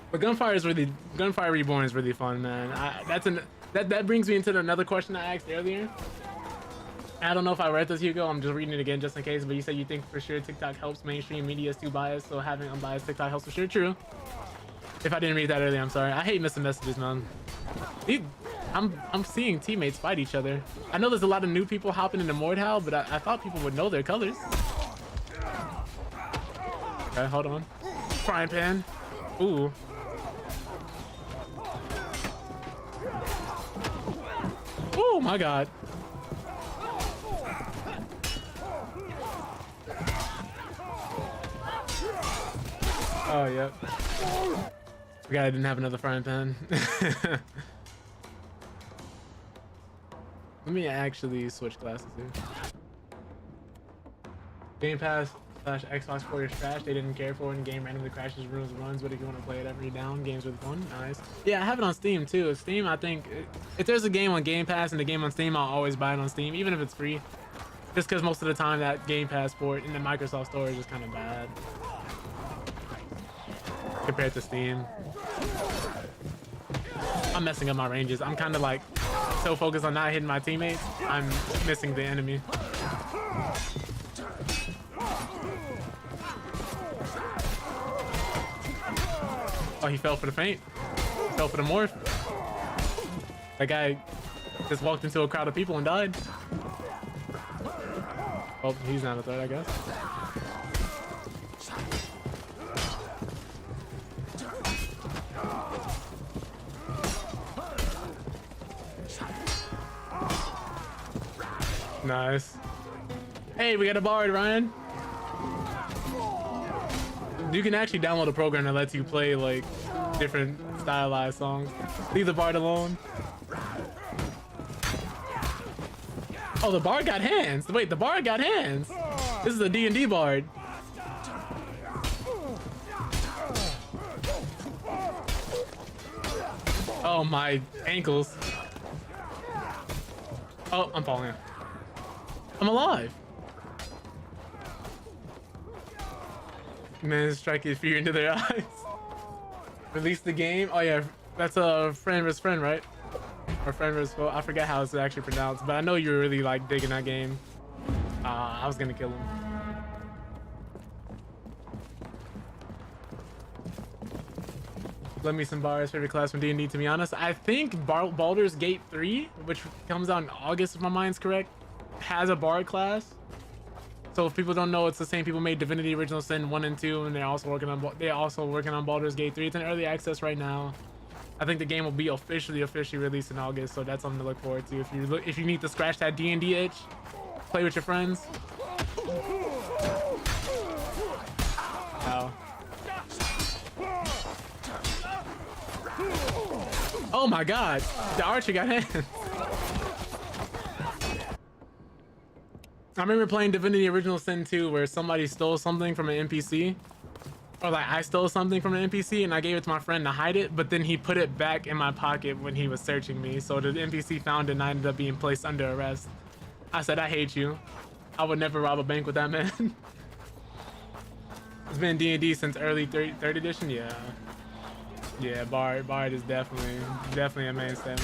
But Gunfire Reborn is really fun, man. That brings me into another question I asked earlier. I don't know if I read this, Hugo. I'm just reading it again just in case. But you said you think for sure TikTok helps. Mainstream media is too biased, so having unbiased TikTok helps for sure. True. If I didn't read that earlier, I'm sorry. I hate missing messages, man. I'm seeing teammates fight each other. I know there's a lot of new people hopping into Mordhau, but I thought people would know their colors. Okay, hold on. Frying pan. Ooh. Oh my god. Oh, yep. Forgot I didn't have another frying pan. Let me actually switch classes here. Game Pass / Xbox for your trash. They didn't care for it. And game randomly crashes, runs. But if you want to play it every down, games with fun. Nice. Yeah, I have it on Steam too. Steam, I think, if there's a game on Game Pass and the game on Steam, I'll always buy it on Steam, even if it's free. Just because most of the time that Game Pass port in the Microsoft Store is just kind of bad compared to Steam. I'm messing up my ranges. I'm kind of like so focused on not hitting my teammates, I'm missing the enemy. Oh, he fell for the feint. He fell for the morph. That guy just walked into a crowd of people and died. Oh, he's not a threat, I guess. Nice. Hey, we got a bard, Ryan. You can actually download a program that lets you play like different stylized songs. Leave the bard alone. Oh, the bard got hands. Wait, the bard got hands. This is a D&D bard. Oh, my ankles. Oh, I'm falling. I'm alive. Man, strike his fear into their eyes. Release the game. Oh yeah, that's a friend versus friend, right? Or friend versus foe. I forget how it's actually pronounced, but I know you were really like digging that game. I was gonna kill him. Lend me some bars. Favorite class from D&D, to be honest. I think Baldur's Gate 3, which comes out in August if my mind's correct, has a bard class. So if people don't know, it's the same people made Divinity Original Sin 1 and 2, and they're also working on Baldur's Gate 3. It's in early access right now. I think the game will be officially released in August, so that's something to look forward to. If you need to scratch that D&D itch, play with your friends. Ow. Oh my god, the archer got hands. I remember playing Divinity Original Sin 2 where somebody stole something from an NPC. Or like I stole something from an NPC and I gave it to my friend to hide it, but then he put it back in my pocket when he was searching me. So the NPC found it and I ended up being placed under arrest. I said, I hate you. I would never rob a bank with that man. It's been D&D since early third edition, yeah. Yeah, Bard is definitely a mainstay,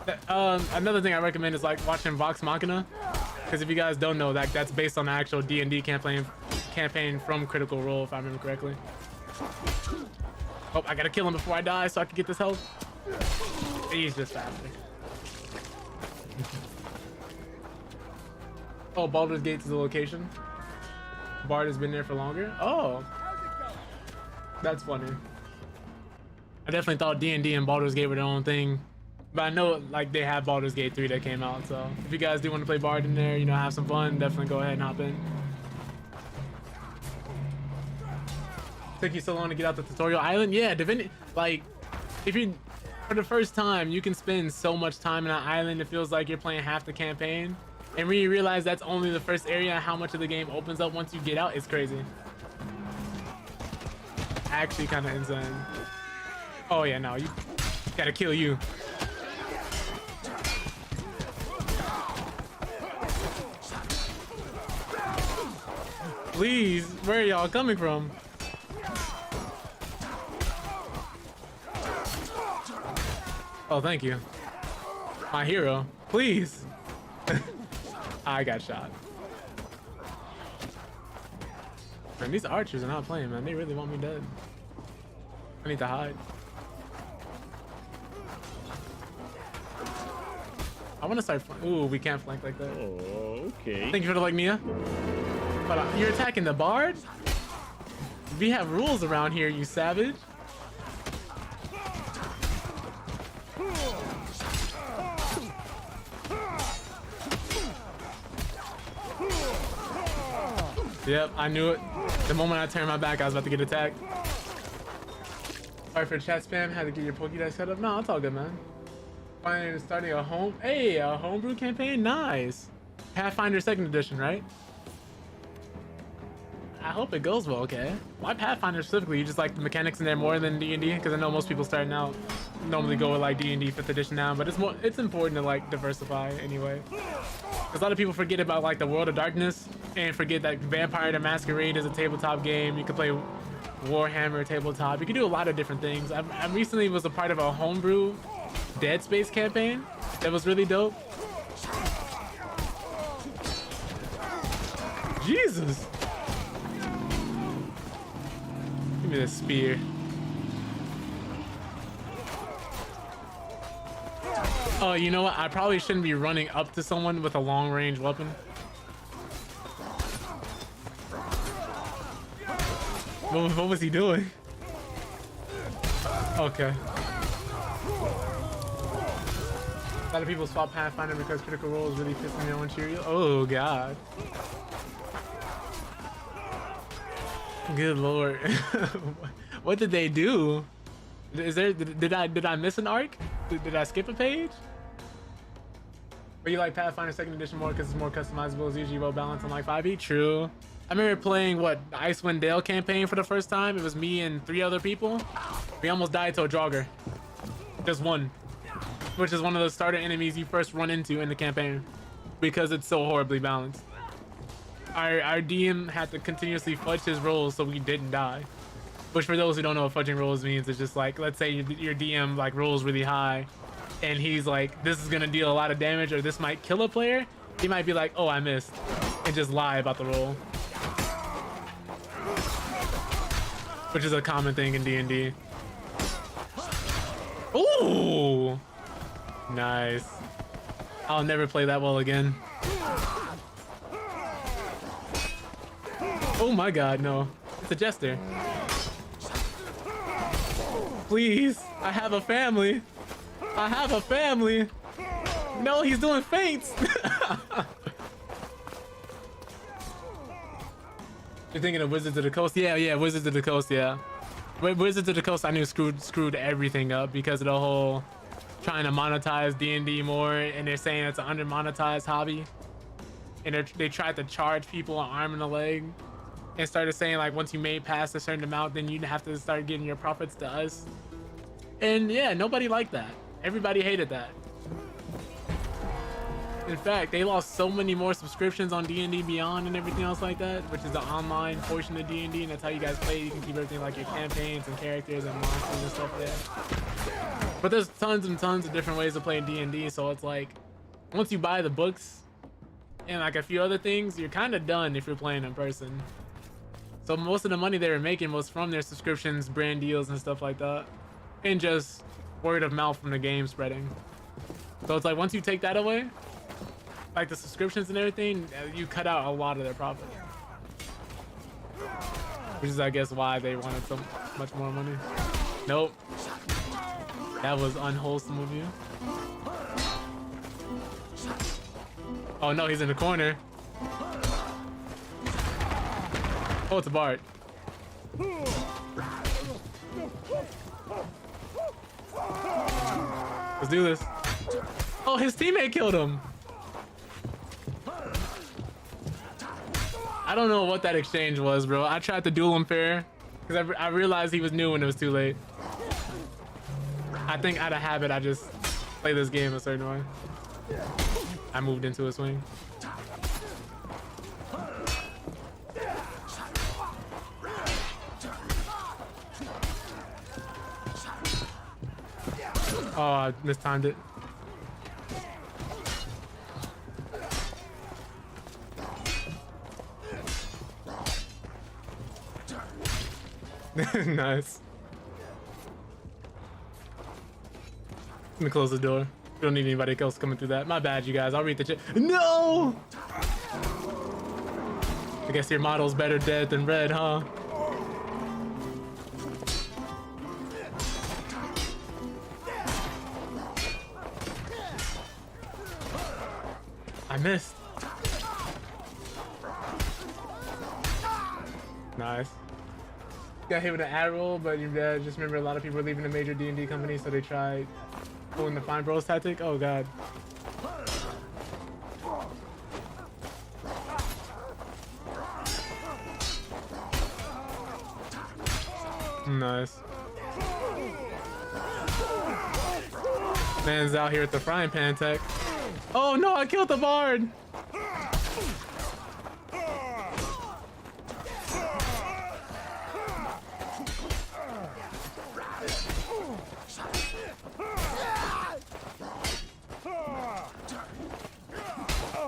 man. Another thing I recommend is like watching Vox Machina. Because if you guys don't know, that's based on the actual D&D campaign from Critical Role, if I remember correctly. Oh, I gotta kill him before I die so I can get this health. He's just faster. Oh, Baldur's Gate is the location. Bard has been there for longer. Oh, that's funny. I definitely thought D&D and Baldur's Gate were their own thing. But I know like they have Baldur's Gate 3 that came out, so if you guys do want to play Bard in there, you know, have some fun, definitely go ahead and hop in. Took you so long to get out the tutorial island? Yeah, Divinity, like, if you, for the first time, you can spend so much time in an island, it feels like you're playing half the campaign. And when you realize that's only the first area, how much of the game opens up once you get out, it's crazy. Actually kind of insane. Oh yeah, no, you gotta kill you. Please, where are y'all coming from? Oh, thank you. My hero, please. I got shot. Man, these archers are not playing, man. They really want me dead. I need to hide. I want to start. Ooh, we can't flank like that. Oh, okay. Thank you for the like, Mia. But you're attacking the bard? We have rules around here, you savage. Yep, I knew it. The moment I turned my back, I was about to get attacked. Sorry for chat spam. Had to get your Pokédex set up. No, it's all good, man. Finally starting a homebrew campaign. Nice. Pathfinder 2nd edition, right? I hope it goes well. Okay. Why Pathfinder specifically? You just like the mechanics in there more than D&D? Because I know most people starting out normally go with like D&D 5th edition now, but it's important to like diversify anyway. Because a lot of people forget about like the World of Darkness and forget that Vampire the Masquerade is a tabletop game. You can play Warhammer tabletop. You can do a lot of different things. I recently was a part of a homebrew Dead Space campaign that was really dope. Jesus. Give me this spear. Oh, you know what? I probably shouldn't be running up to someone with a long range weapon. What was he doing? Okay. A lot of people swap Pathfinder because Critical Role is really pissing me on Cheerio. Oh god. Good lord. What did they do? Did I miss an arc? Did I skip a page? But you like Pathfinder 2nd edition more because it's more customizable. It's usually well balanced on like 5e. True. I remember playing what the Icewind Dale campaign for the first time. It was me and 3 other people. We almost died to a Draugr. Just one, which is one of the starter enemies you first run into in the campaign because it's so horribly balanced. Our DM had to continuously fudge his rolls so we didn't die. Which for those who don't know what fudging rolls means, it's just like, let's say your DM like rolls really high and he's like, this is gonna deal a lot of damage or this might kill a player. He might be like, oh, I missed, and just lie about the roll. Which is a common thing in D&D. Ooh, nice. I'll never play that well again. Oh my god, no. It's a jester. Please, I have a family. I have a family. No, he's doing feints. You're thinking of Wizards of the Coast? Yeah, Wizards of the Coast, yeah. Wizards of the Coast, I knew screwed everything up because of the whole trying to monetize D&D more, and they're saying it's an under-monetized hobby. And they tried to charge people an arm and a leg, and started saying like once you made past a certain amount, then you'd have to start giving your profits to us. And yeah, nobody liked that. Everybody hated that. In fact, they lost so many more subscriptions on D&D Beyond and everything else like that, which is the online portion of D&D, and that's how you guys play. You can keep everything like your campaigns and characters and monsters and stuff there. But there's tons and tons of different ways of playing D&D, so it's like once you buy the books and like a few other things, you're kind of done if you're playing in person. So most of the money they were making was from their subscriptions, brand deals, and stuff like that, and just word of mouth from the game spreading. So it's like once you take that away, like the subscriptions and everything, you cut out a lot of their profit. Which is, I guess, why they wanted so much more money. Nope. That was unwholesome of you. Oh no, he's in the corner. Oh, it's a Bard. Let's do this. Oh, his teammate killed him. I don't know what that exchange was, bro. I tried to duel him fair because I realized he was new when it was too late. I think out of habit, I just play this game a certain way. I moved into a swing. Oh, I mistimed it. Nice. Let me close the door. We don't need anybody else coming through that. My bad, you guys. I'll read the chat. No! I guess your model's better dead than red, huh? I missed. Nice. Got hit with an ad roll, but just remember a lot of people were leaving the major D&D company, so they tried pulling the Fine Bros tactic. Oh god. Nice. Man's out here at the frying pan tech. Oh no, I killed the bard!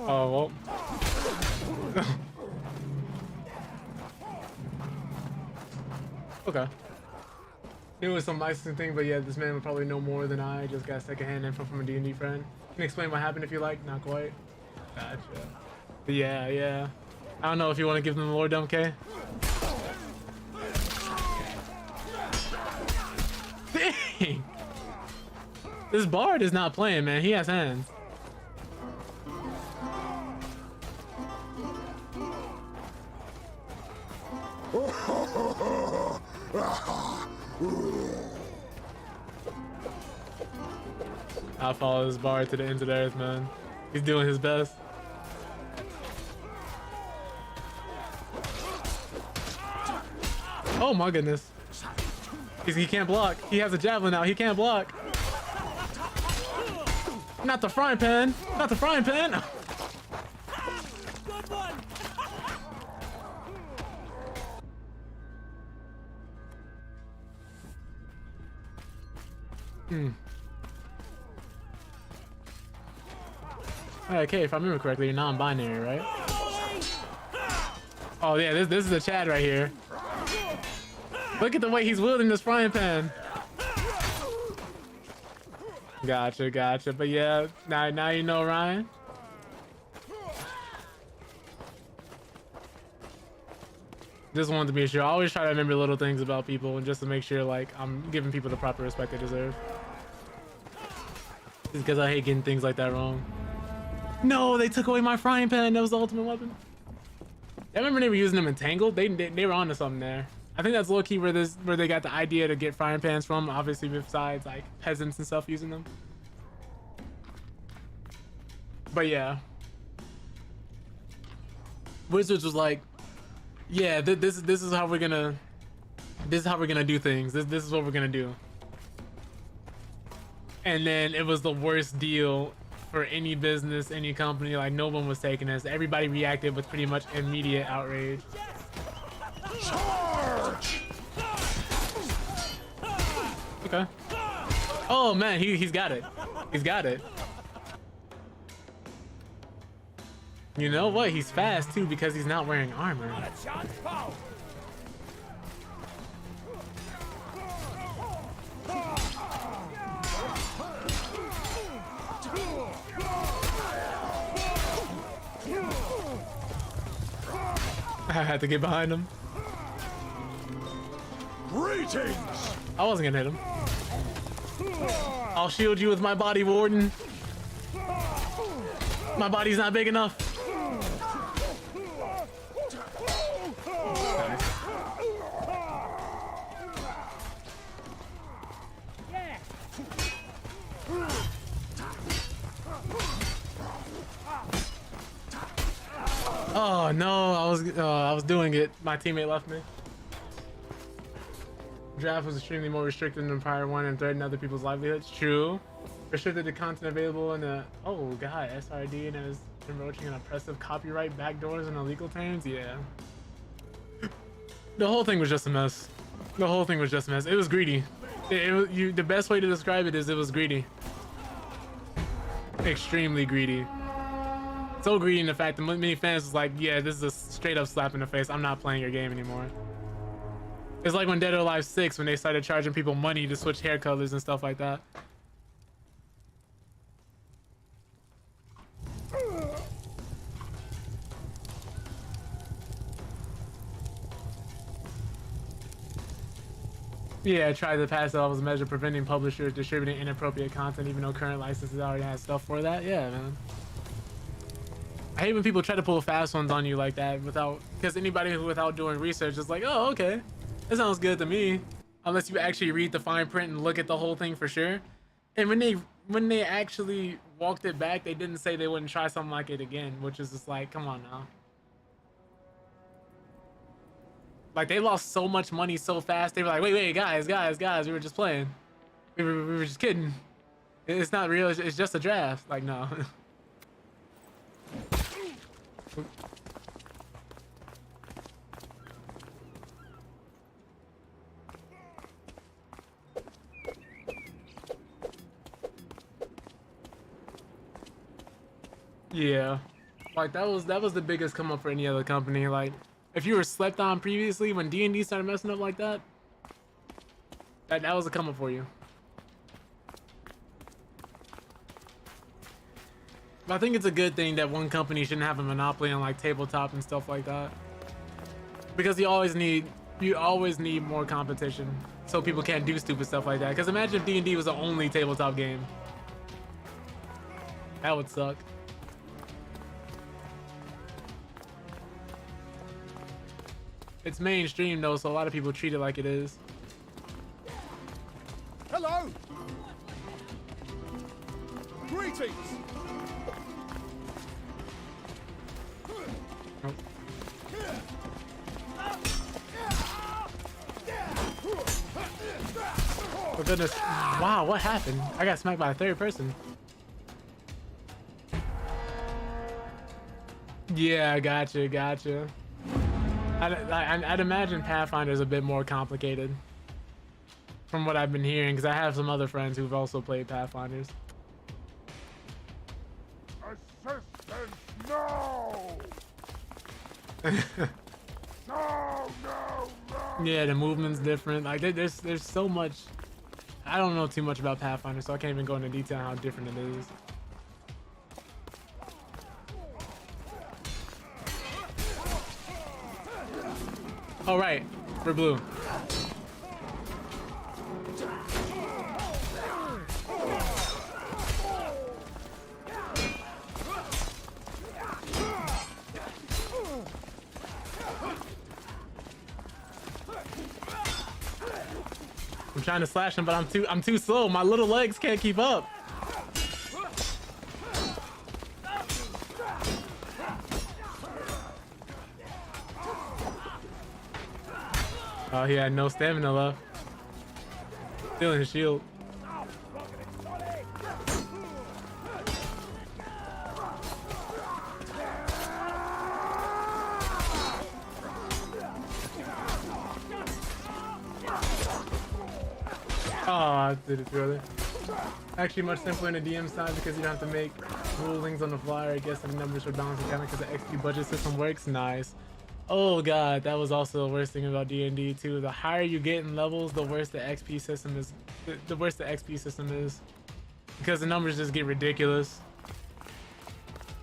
Oh, well. Okay. Knew it was some licensing thing, but yeah, this man would probably know more than I. Just got secondhand info from a D&D friend. Can you explain what happened if you like? Not quite. Gotcha. But yeah. I don't know if you want to give them the lore dump, K. Dang! This bard is not playing, man. He has hands. I'll follow this bard to the ends of the earth, man. He's doing his best. Oh my goodness. He can't block. He has a javelin now. He can't block. Not the frying pan. Not the frying pan. Good one. Okay, if I remember correctly, you're non-binary, right? Oh yeah, this is a Chad right here. Look at the way he's wielding this frying pan. Gotcha. But yeah, now you know, Ryan. Just wanted to be sure. I always try to remember little things about people, and just to make sure like I'm giving people the proper respect they deserve. Just because I hate getting things like that wrong. No, they took away my frying pan. That was the ultimate weapon. I remember they were using them in Tangled. They were onto something there. I think that's low key where they got the idea to get frying pans from. Obviously, besides like peasants and stuff using them. But yeah, Wizards was like, yeah, this is how we're gonna do things. This is what we're gonna do. And then it was the worst deal for any business, any company. Like no one was taking this. Everybody reacted with pretty much immediate outrage. Charge! Okay. Oh man, he's got it. He's got it. You know what? He's fast too because he's not wearing armor. I had to get behind him. Greetings! I wasn't gonna hit him. I'll shield you with my body, Warden. My body's not big enough. Nice. Oh no, I was doing it. My teammate left me. Draft was extremely more restricted than the prior one and threatened other people's livelihoods. True. Restricted the content available in the SRD and has been roaching an oppressive copyright backdoors and illegal terms. Yeah. The whole thing was just a mess. The whole thing was just a mess. It was greedy. The best way to describe it is it was greedy. Extremely greedy. So greedy in the fact that many fans was like, yeah, this is a straight up slap in the face. I'm not playing your game anymore. It's like when Dead or Alive 6 when they started charging people money to switch hair colors and stuff like that. Yeah, I tried to pass it off as a measure preventing publishers distributing inappropriate content even though current licenses already has stuff for that. Yeah, man. I hate when people try to pull fast ones on you like that without, because anybody who without doing research is like, oh, okay, that sounds good to me. Unless you actually read the fine print and look at the whole thing for sure. And when they actually walked it back, they didn't say they wouldn't try something like it again, which is just like, come on now. Like, they lost so much money so fast. They were like, wait, guys, we were just playing. We were just kidding. It's not real. It's just a draft. Like, no. Yeah, like that was the biggest come up for any other company. Like, if you were slept on previously when D&D started messing up like that, that was a come up for you. But I think it's a good thing that one company shouldn't have a monopoly on like tabletop and stuff like that, because you always need more competition so people can't do stupid stuff like that. Because imagine if D&D was the only tabletop game. That would suck. It's mainstream though, so a lot of people treat it like it is. Hello. Greetings. Oh. Oh goodness. Wow, what happened? I got smacked by a third person. Yeah, gotcha. I'd imagine Pathfinder's a bit more complicated from what I've been hearing, because I have some other friends who've also played Pathfinders. Assistance, no! No! Yeah, the movement's different. Like there's so much. I don't know too much about Pathfinder, so I can't even go into detail how different it is. All right, we're blue. I'm trying to slash him, but I'm too slow. My little legs can't keep up. Oh, he had no stamina left. Stealing his shield. Oh, I did it earlier. Actually, much simpler in the DM side because you don't have to make rulings on the fly. I guess the numbers are balanced and counted because the XP budget system works. Nice. Oh god, that was also the worst thing about D&D too. The higher you get in levels, the worse the XP system is. The worse the XP system is, because the numbers just get ridiculous.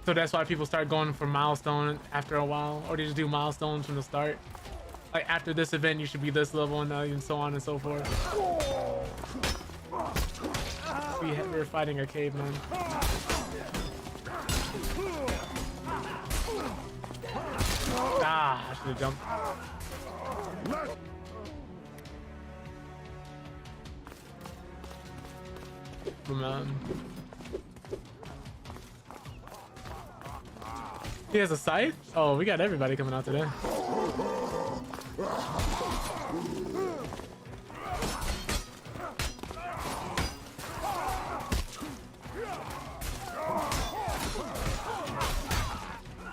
So that's why people start going for milestone after a while, or they just do milestones from the start. Like after this event, you should be this level, and so on and so forth. We're fighting a caveman. Ah, I should have jumped. Come on. He has a scythe? Oh, we got everybody coming out today.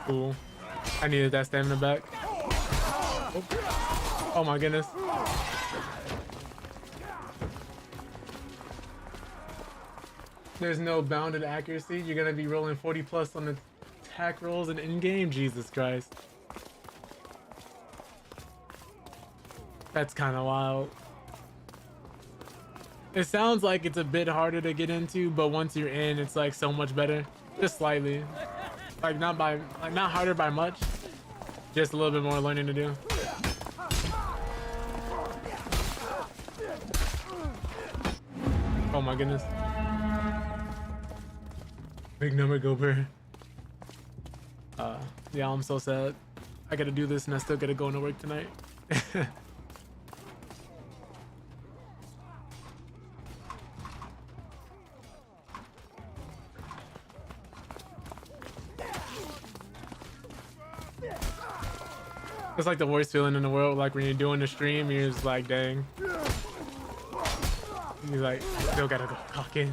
Cool. I needed that stamina back. Oh my goodness. There's no bounded accuracy. You're gonna be rolling 40 plus on the attack rolls and in-game? Jesus Christ. That's kind of wild. It sounds like it's a bit harder to get into, but once you're in, it's like so much better. Just slightly. Like not harder by much. Just a little bit more learning to do. Oh my goodness. Big number, go bird. Yeah, I'm so sad. I gotta do this and I still gotta go into work tonight. It's like the worst feeling in the world. Like when you're doing the stream, you're just like, dang. You're like, I still gotta go clock in.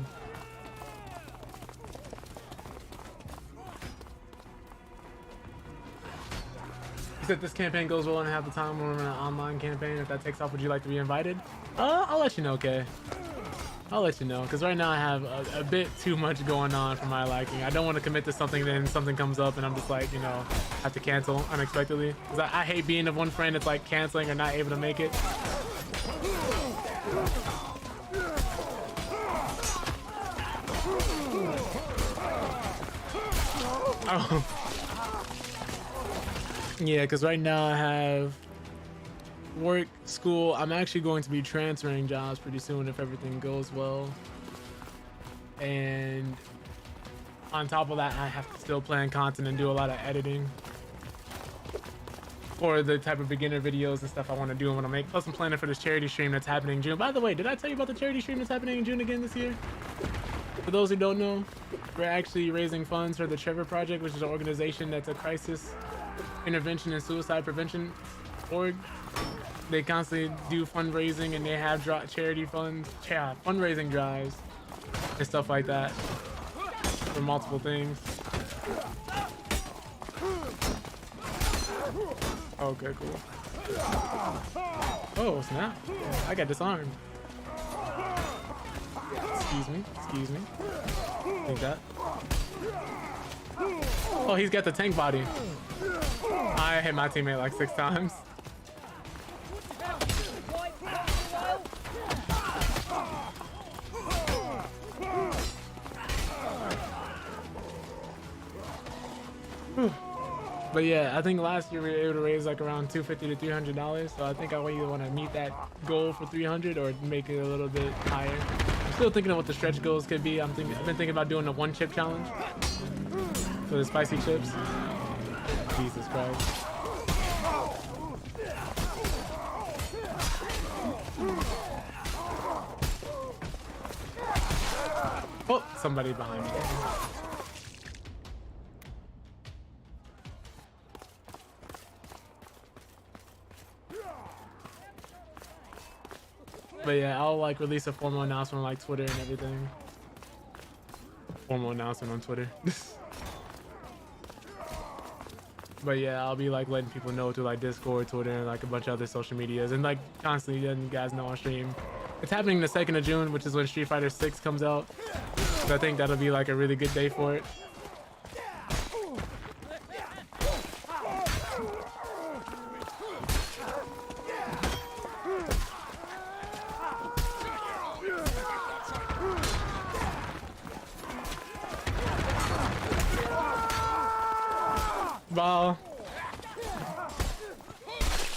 You said this campaign goes well and half the time when we're in an online campaign. If that takes off, would you like to be invited? I'll let you know, okay? I'll let you know, because right now I have a bit too much going on for my liking. I don't want to commit to something, then something comes up and I'm just like, you know, have to cancel unexpectedly. Because I hate being the one friend that's like canceling or not able to make it. Oh. Yeah, because right now I have work, school. I'm actually going to be transferring jobs pretty soon if everything goes well. And on top of that, I have to still plan content and do a lot of editing for the type of beginner videos and stuff I want to do and want to make. Plus, I'm planning for this charity stream that's happening in June. By the way, did I tell you about the charity stream that's happening in June again this year? For those who don't know, we're actually raising funds for the Trevor Project, which is an organization that's a crisis intervention and suicide prevention org. They constantly do fundraising and they have charity funds, fundraising drives and stuff like that for multiple things. Okay, cool. Oh, snap. I got disarmed. Excuse me. Take that. Oh, he's got the tank body. I hit my teammate like 6 times. But yeah, I think last year we were able to raise like around $250 to $300. So I think I either want to meet that goal for 300 or make it a little bit higher. I'm still thinking of what the stretch goals could be. I've been thinking about doing the 1 chip challenge for the spicy chips. Jesus Christ. Oh, somebody behind me. But yeah, I'll like release a formal announcement on like Twitter and everything. Formal announcement on Twitter. But yeah, I'll be like letting people know through like Discord, Twitter, and like a bunch of other social medias, and like constantly letting you guys know on stream. It's happening the 2nd of June, which is when Street Fighter 6 comes out. So I think that'll be like a really good day for it. Wow.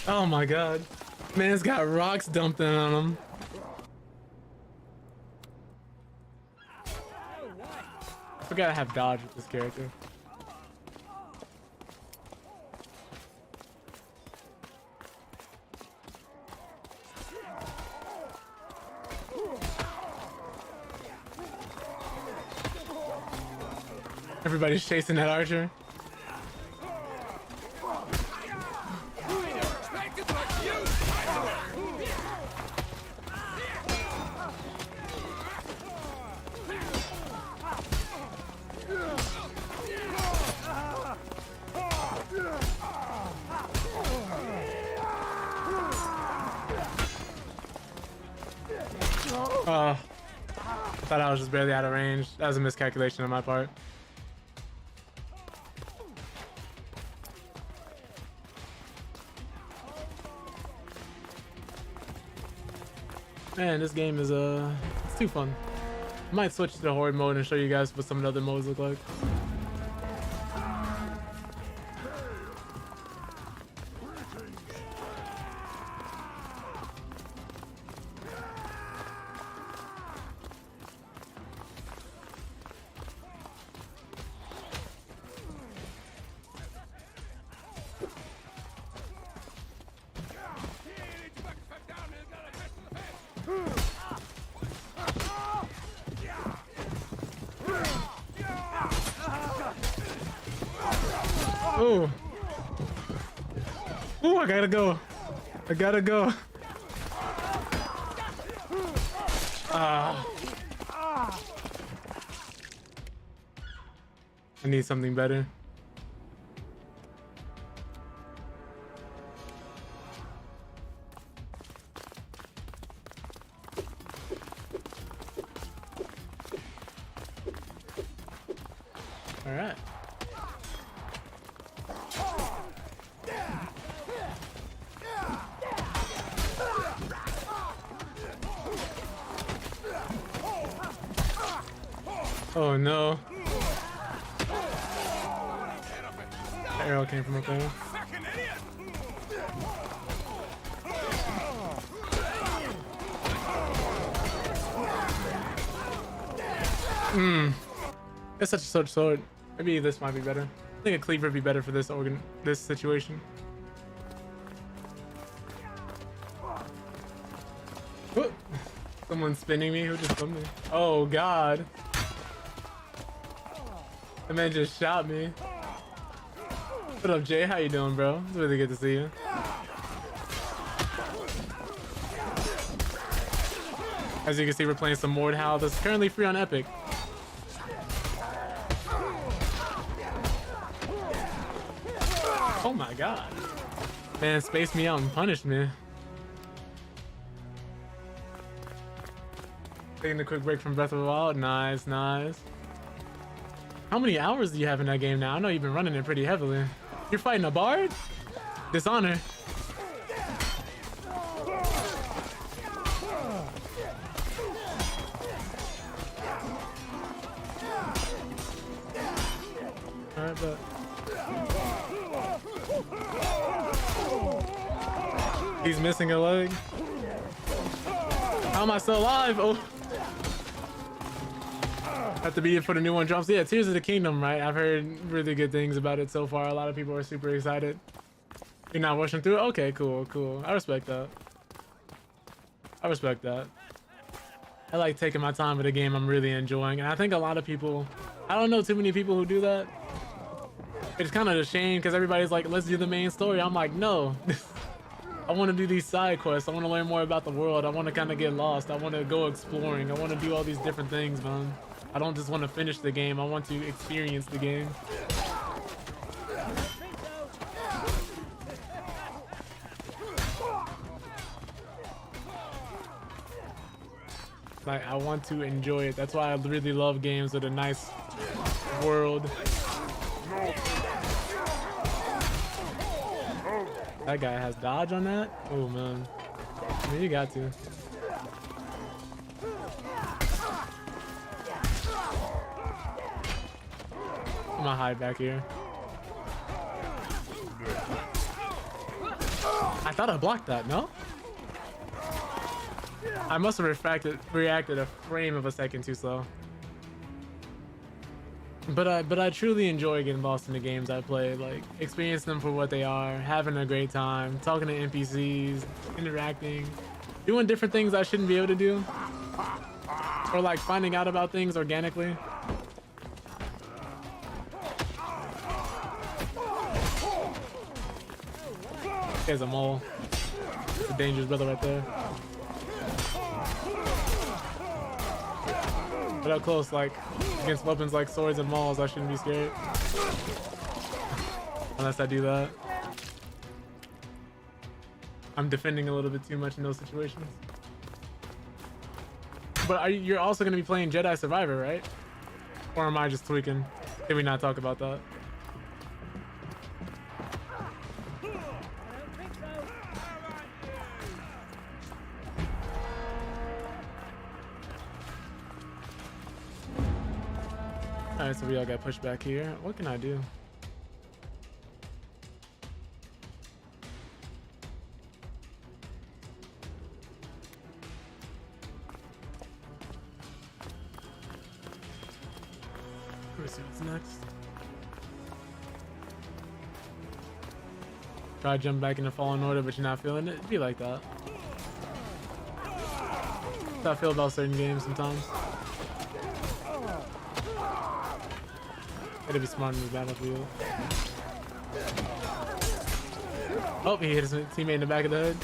Oh my god. Man's got rocks dumped in on him. I forgot I have dodge with this character. Everybody's chasing that archer. I thought I was just barely out of range. That was a miscalculation on my part. Man, this game is it's too fun. I might switch to the horde mode and show you guys what some of the other modes look like. Oh. Oh, I gotta go. I gotta go. Ah. I need something better. All right. Oh no. The arrow came from up there. It's such a short sword. Maybe this might be better. I think a cleaver would be better for this situation. Whoop. Someone's spinning me. Who just spun me? Oh god. The man just shot me. What up, Jay? How you doing, bro? It's really good to see you. As you can see, we're playing some Mordhau. That's currently free on Epic. Oh my god. Man, spaced me out and punished me. Taking a quick break from Breath of the Wild. Nice, nice. How many hours do you have in that game now? I know you've been running it pretty heavily. You're fighting a bard? Dishonor. Alright, but he's missing a leg. How am I still alive? Oh, have to be it for the new one drops. Yeah, Tears of the Kingdom, right? I've heard really good things about it so far. A lot of people are super excited. You're not rushing through it? Okay, cool, cool. I respect that. I respect that. I like taking my time with a game I'm really enjoying, and I think a lot of people, I don't know too many people who do that. It's kind of a shame because everybody's like, let's do the main story. I'm like, no. I want to do these side quests. I want to learn more about the world. I want to kind of get lost. I want to go exploring. I want to do all these different things, man. I don't just want to finish the game. I want to experience the game. Like, I want to enjoy it. That's why I really love games with a nice world. That guy has dodge on that? Oh man. I mean, you got to. I'm gonna hide back here. I thought I blocked that, no? I must have reacted a frame of a second too slow. But I truly enjoy getting lost in the games I play, like experiencing them for what they are, having a great time, talking to NPCs, interacting, doing different things I shouldn't be able to do, or like finding out about things organically. There's a mole. It's a dangerous brother right there. But up close, like against weapons like swords and mauls, I shouldn't be scared. Unless I do that. I'm defending a little bit too much in those situations. But you're also going to be playing Jedi Survivor, right? Or am I just tweaking? Can we not talk about that? Alright, so we all got pushed back here. What can I do? Let's see what's next. Try to jump back into Fallen Order, but you're not feeling it. It'd be like that. That's how I feel about certain games sometimes. Gotta be smart in the battlefield. Oh, he hit his teammate in the back of the head.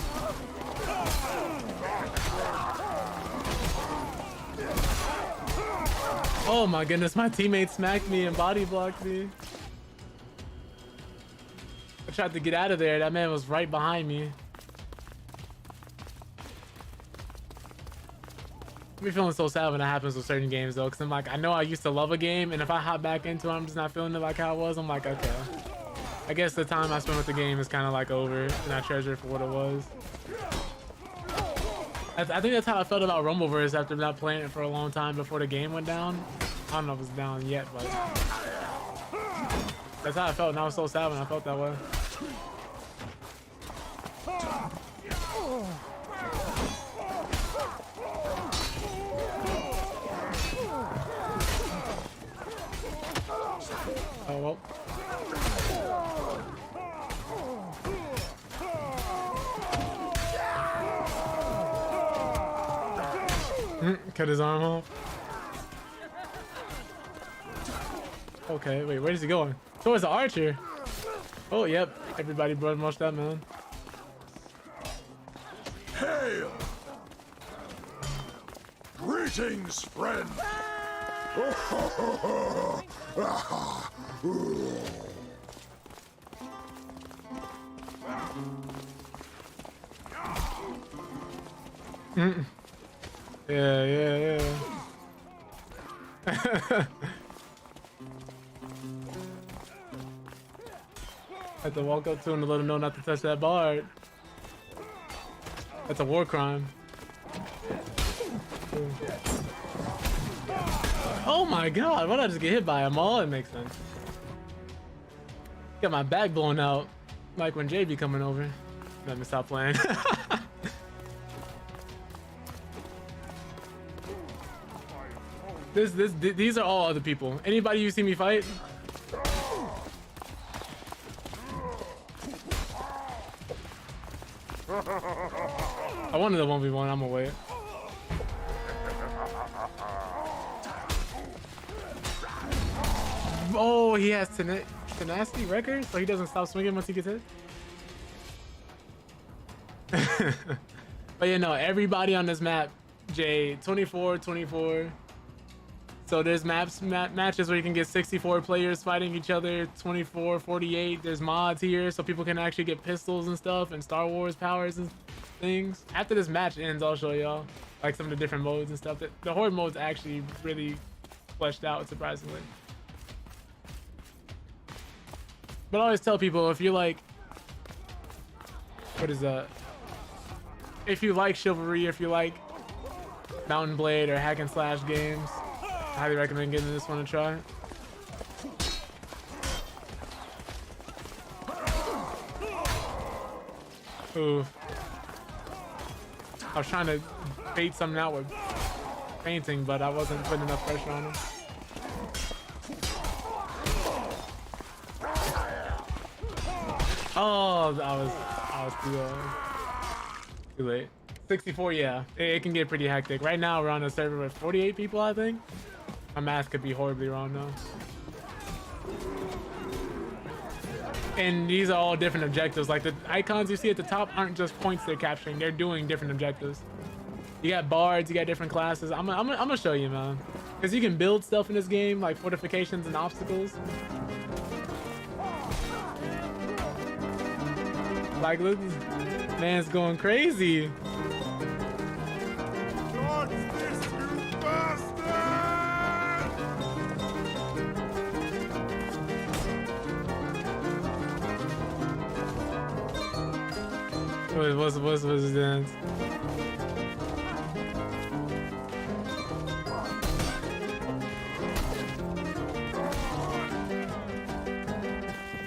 Oh my goodness, my teammate smacked me and body blocked me. I tried to get out of there. That man was right behind me. I be feeling so sad when that happens with certain games though, because I'm like, I know I used to love a game, and if I hop back into it, I'm just not feeling it like how it was. I'm like, okay. I guess the time I spent with the game is kind of like over, and I treasure it for what it was. I think that's how I felt about Rumbleverse after not playing it for a long time before the game went down. I don't know if it's down yet, but that's how I felt, and I was so sad when I felt that way. Oh well. Cut his arm off. Okay, wait, where is he going? Towards the archer. Oh, yep. Everybody blood rushed that man. Hail! Greetings, friend! Yeah. Had to walk up to him to let him know not to touch that bard. That's a war crime. Oh my god, why did I just get hit by him? All it makes sense. Got my back blown out. Like when Jay be coming over. Let me stop playing. These are all other people. Anybody you see me fight? I wanted the 1v1, I'm gonna wait. Oh, he has tenacity record, so he doesn't stop swinging once he gets hit. But you know, everybody on this map, Jay, 24. So there's matches where you can get 64 players fighting each other, 24, 48. There's mods here, so people can actually get pistols and stuff and Star Wars powers and things. After this match ends, I'll show y'all like some of the different modes and stuff. The horde mode's actually really fleshed out, surprisingly. But I always tell people, if you like, what is that? If you like chivalry, if you like Mountain Blade or hack and slash games, I highly recommend giving this one a try. Ooh. I was trying to bait something out with painting, but I wasn't putting enough pressure on him. Oh, I was too late. 64, yeah. It can get pretty hectic. Right now, we're on a server with 48 people, I think. My math could be horribly wrong, though. And these are all different objectives. Like, the icons you see at the top aren't just points they're capturing. They're doing different objectives. You got bards, you got different classes. I'm gonna show you, man. Because you can build stuff in this game, like fortifications and obstacles. Like, look, this man's going crazy. Dodge this, you bastard! What's his dance?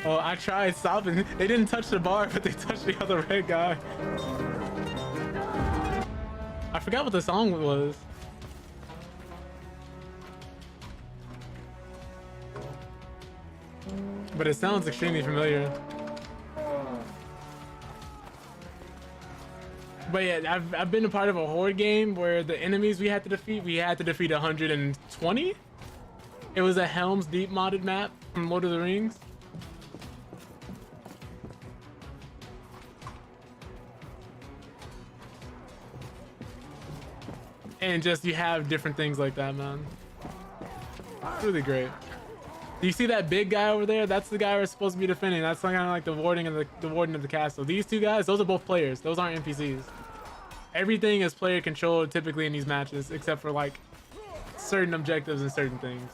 Oh, I tried stopping. They didn't touch the bar, but they touched the other red guy. I forgot what the song was. But it sounds extremely familiar. But yeah, I've been a part of a horde game where the enemies we had to defeat 120. It was a Helm's Deep modded map from Lord of the Rings. And just you have different things like that, man. It's really great. Do you see that big guy over there? That's the guy we're supposed to be defending. That's kind of like the warden of the castle. These two guys, those are both players. Those aren't NPCs. Everything is player controlled typically in these matches, except for like certain objectives and certain things.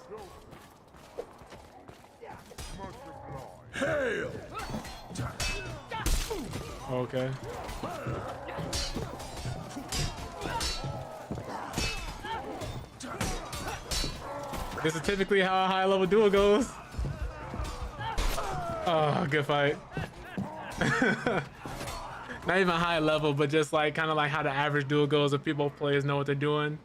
Hail! Okay. This is typically how a high level duel goes. Oh, good fight. Not even high level, but just like kind of like how the average duel goes if people players know what they're doing.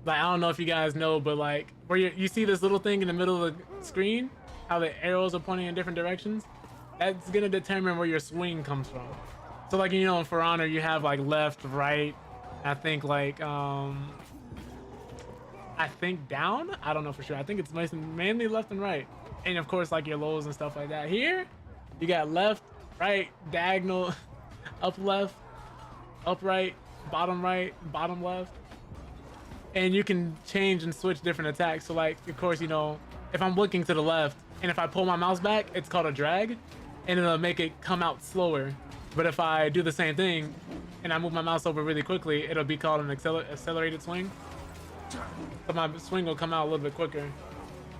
Like, I don't know if you guys know, but like where you see this little thing in the middle of the screen, how the arrows are pointing in different directions, that's gonna determine where your swing comes from. So like, you know, in For Honor you have like left, right, I think like I think down, I don't know for sure. I think it's mainly left and right, and of course like your lows and stuff like that. Here you got left, right, diagonal, up left, up right, bottom left, and you can change and switch different attacks. So like, of course, you know, if I'm looking to the left and if I pull my mouse back, it's called a drag, and it'll make it come out slower. But if I do the same thing and I move my mouse over really quickly, it'll be called an accelerated swing. So my swing will come out a little bit quicker.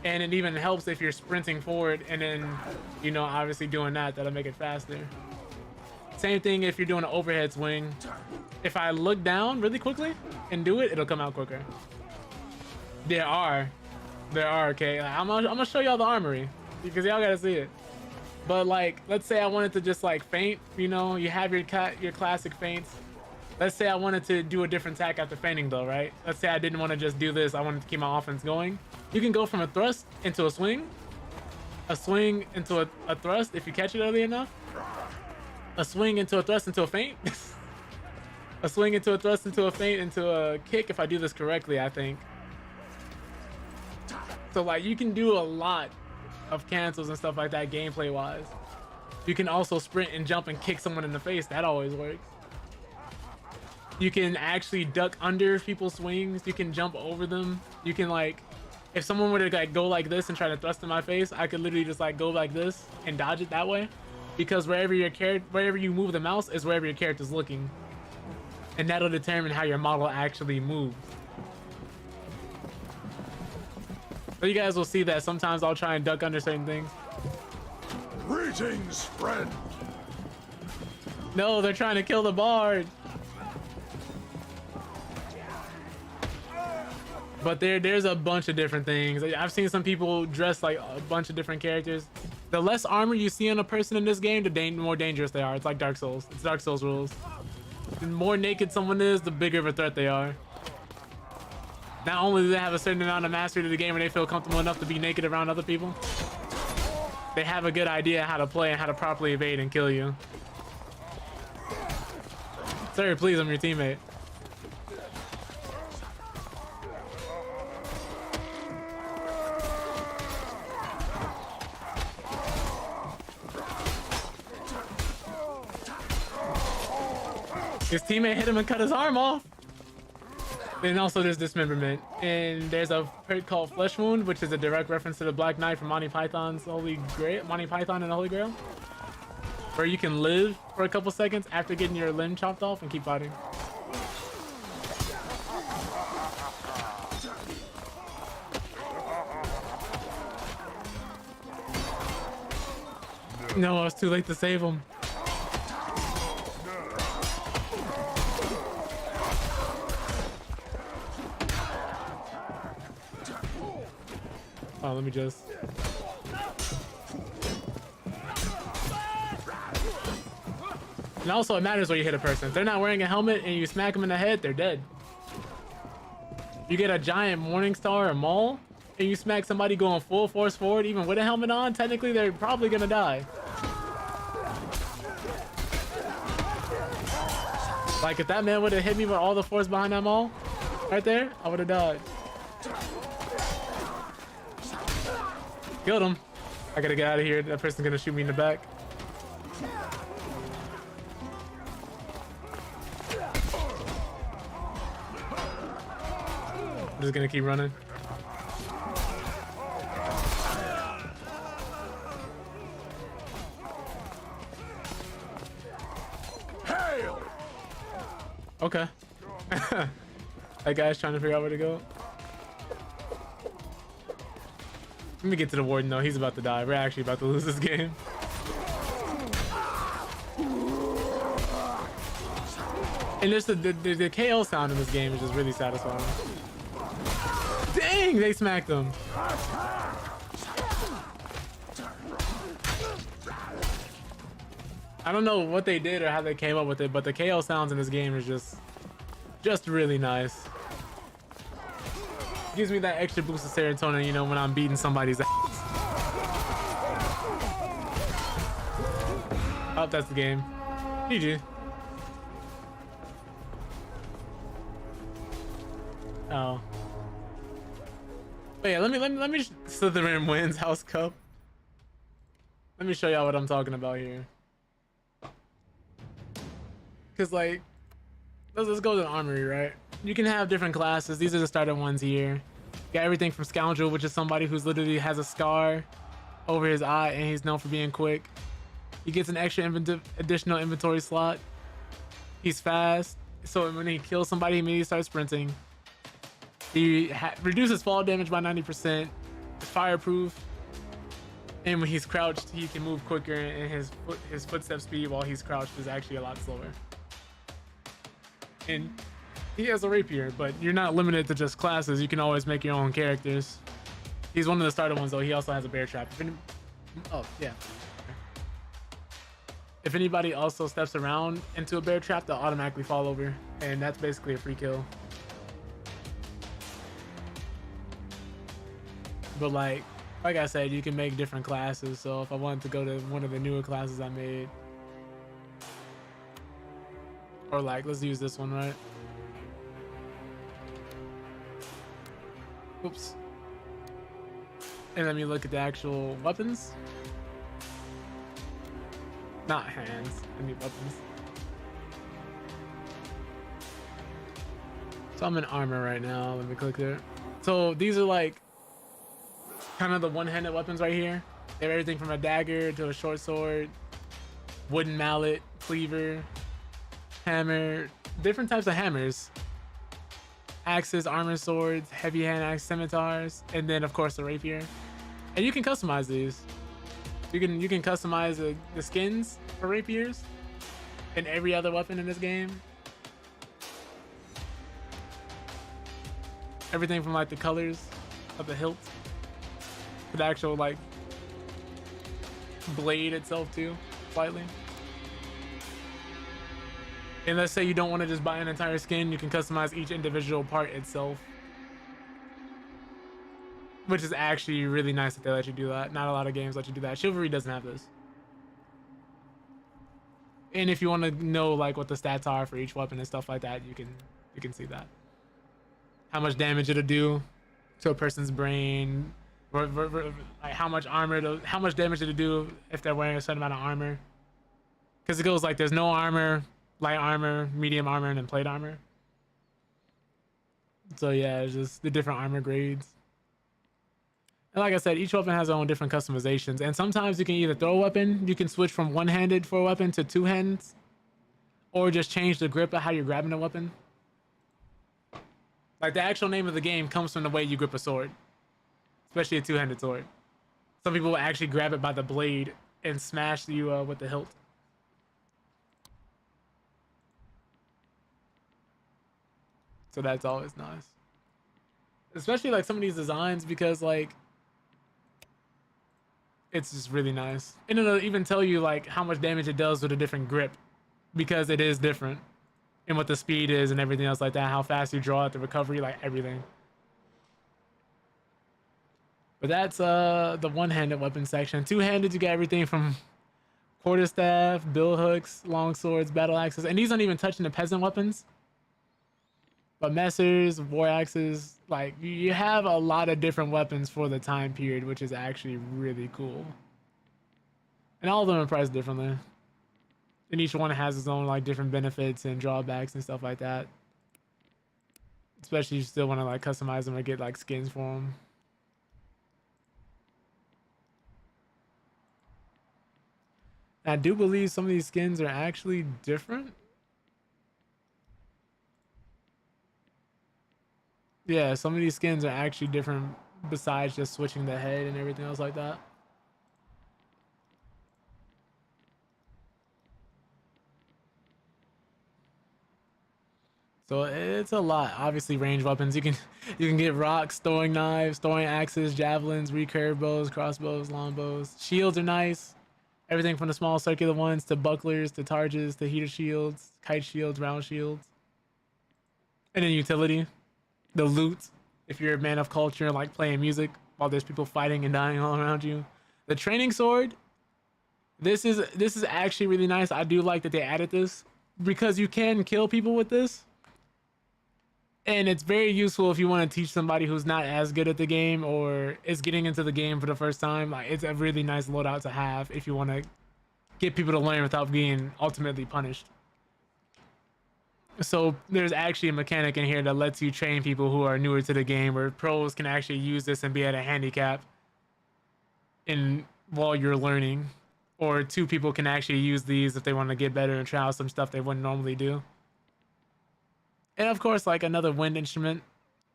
And it even helps if you're sprinting forward and then, you know, obviously doing that, that'll make it faster. Same thing if you're doing an overhead swing. If I look down really quickly and do it, it'll come out quicker. There are, okay? I'm gonna show y'all the armory because y'all gotta see it. But like, let's say I wanted to just like feint, you know, you have your classic feints. Let's say I wanted to do a different attack after feinting though, right? Let's say I didn't want to just do this. I wanted to keep my offense going. You can go from a thrust into a swing into a thrust if you catch it early enough, a swing into a thrust into a feint, a swing into a thrust into a feint into a kick if I do this correctly, I think. So like, you can do a lot of cancels and stuff like that gameplay wise. You can also sprint and jump and kick someone in the face. That always works. You can actually duck under people's swings. You can jump over them. You can like, if someone were to like go like this and try to thrust in my face, I could literally just like go like this and dodge it that way, because wherever you move the mouse is wherever your character's looking, and that'll determine how your model actually moves. So you guys will see that sometimes I'll try and duck under certain things. Greetings, friend. No, they're trying to kill the bard. But there's a bunch of different things. I've seen some people dress like a bunch of different characters. The less armor you see on a person in this game, the more dangerous they are. It's like Dark Souls. It's Dark Souls rules. The more naked someone is, the bigger of a threat they are. Not only do they have a certain amount of mastery to the game and they feel comfortable enough to be naked around other people, they have a good idea how to play and how to properly evade and kill you. Sir, please, I'm your teammate. His teammate hit him and cut his arm off. And also there's dismemberment. And there's a perk called Flesh Wound, which is a direct reference to the Black Knight from Monty Python's Holy Grail, Monty Python and the Holy Grail, where you can live for a couple seconds after getting your limb chopped off and keep fighting. No, it's too late to save him. Oh, let me just... And also, it matters where you hit a person. If they're not wearing a helmet and you smack them in the head, they're dead. You get a giant Morning Star or Maul, and you smack somebody going full force forward, even with a helmet on, technically they're probably gonna die. Like, if that man would have hit me with all the force behind that Maul, right there, I would have died. Killed him. I gotta get out of here. That person's gonna shoot me in the back. just gonna keep running. Hail! Okay. That guy's trying to figure out where to go. Let me get to the warden though. He's about to die. We're actually about to lose this game. And just the KO sound in this game is just really satisfying. Dang, they smacked him. I don't know what they did or how they came up with it, but the KO sounds in this game is just really nice. Gives me that extra boost of serotonin, you know, when I'm beating somebody's ass. Oh, that's the game. GG. Oh. But yeah, let me Slytherin wins House Cup. Let me show y'all what I'm talking about here. Cause like, let's go to the armory, right? You can have different classes. These are the starter ones here. Got everything from Scoundrel, which is somebody who's literally has a scar over his eye and he's known for being quick. He gets an extra additional inventory slot. He's fast, so when he kills somebody, he immediately starts sprinting. He reduces fall damage by 90%. Fireproof, and when he's crouched, he can move quicker, and his footstep speed while he's crouched is actually a lot slower. And he has a rapier, but you're not limited to just classes. You can always make your own characters. He's one of the starter ones though. He also has a bear trap. Oh yeah. If anybody also steps around into a bear trap, they'll automatically fall over, and that's basically a free kill. But like I said, you can make different classes. So if I wanted to go to one of the newer classes I made, or like, let's use this one, right? Oops. And let me look at the actual weapons. Not hands, I need weapons. So I'm in armor right now. Let me click there. So these are like kind of the one-handed weapons right here. They have everything from a dagger to a short sword, wooden mallet, cleaver, hammer, different types of hammers, axes, armor swords, heavy hand axe, scimitars, and then of course the rapier. And you can customize these. You can customize the skins for rapiers and every other weapon in this game. Everything from like the colors of the hilt to the actual like blade itself too, slightly. And let's say you don't want to just buy an entire skin, you can customize each individual part itself, which is actually really nice that they let you do that. Not a lot of games let you do that. Chivalry doesn't have this. And if you want to know like what the stats are for each weapon and stuff like that, you can see that. How much damage it'll do to a person's brain, like how much damage it'll do if they're wearing a certain amount of armor. Because it goes like there's no armor, light armor, medium armor, and then plate armor. So yeah, it's just the different armor grades. And like I said, each weapon has their own different customizations. And sometimes you can either throw a weapon, you can switch from one-handed for a weapon to two hands, or just change the grip of how you're grabbing a weapon. Like the actual name of the game comes from the way you grip a sword, especially a two-handed sword. Some people will actually grab it by the blade and smash you with the hilt. So that's always nice. Especially like some of these designs, because like it's just really nice. And it'll even tell you like how much damage it does with a different grip, because it is different. And what the speed is and everything else like that, how fast you draw at the recovery, like everything. But that's the one-handed weapon section. Two-handed, you get everything from quarterstaff, bill hooks, long swords, battle axes, and these aren't even touching the peasant weapons. But messers, war axes, like you have a lot of different weapons for the time period, which is actually really cool. And all of them are priced differently. And each one has its own like different benefits and drawbacks and stuff like that. especially if you still want to like customize them or get like skins for them. I do believe some of these skins are actually different. Yeah, some of these skins are actually different besides just switching the head and everything else like that. So it's a lot. Obviously, range weapons. You can get rocks, throwing knives, throwing axes, javelins, recurve bows, crossbows, longbows. Shields are nice. Everything from the small circular ones to bucklers to targes to heater shields, kite shields, round shields. And then utility, the loot. If you're a man of culture and like playing music while there's people fighting and dying all around you. The training sword. This is actually really nice. I do like that they added this because you can kill people with this. And it's very useful if you want to teach somebody who's not as good at the game or is getting into the game for the first time. Like, it's a really nice loadout to have if you want to get people to learn without being ultimately punished. So there's actually a mechanic in here that lets you train people who are newer to the game, where pros can actually use this and be at a handicap in while you're learning, or two people can actually use these if they want to get better and try out some stuff they wouldn't normally do. And of course, like another wind instrument,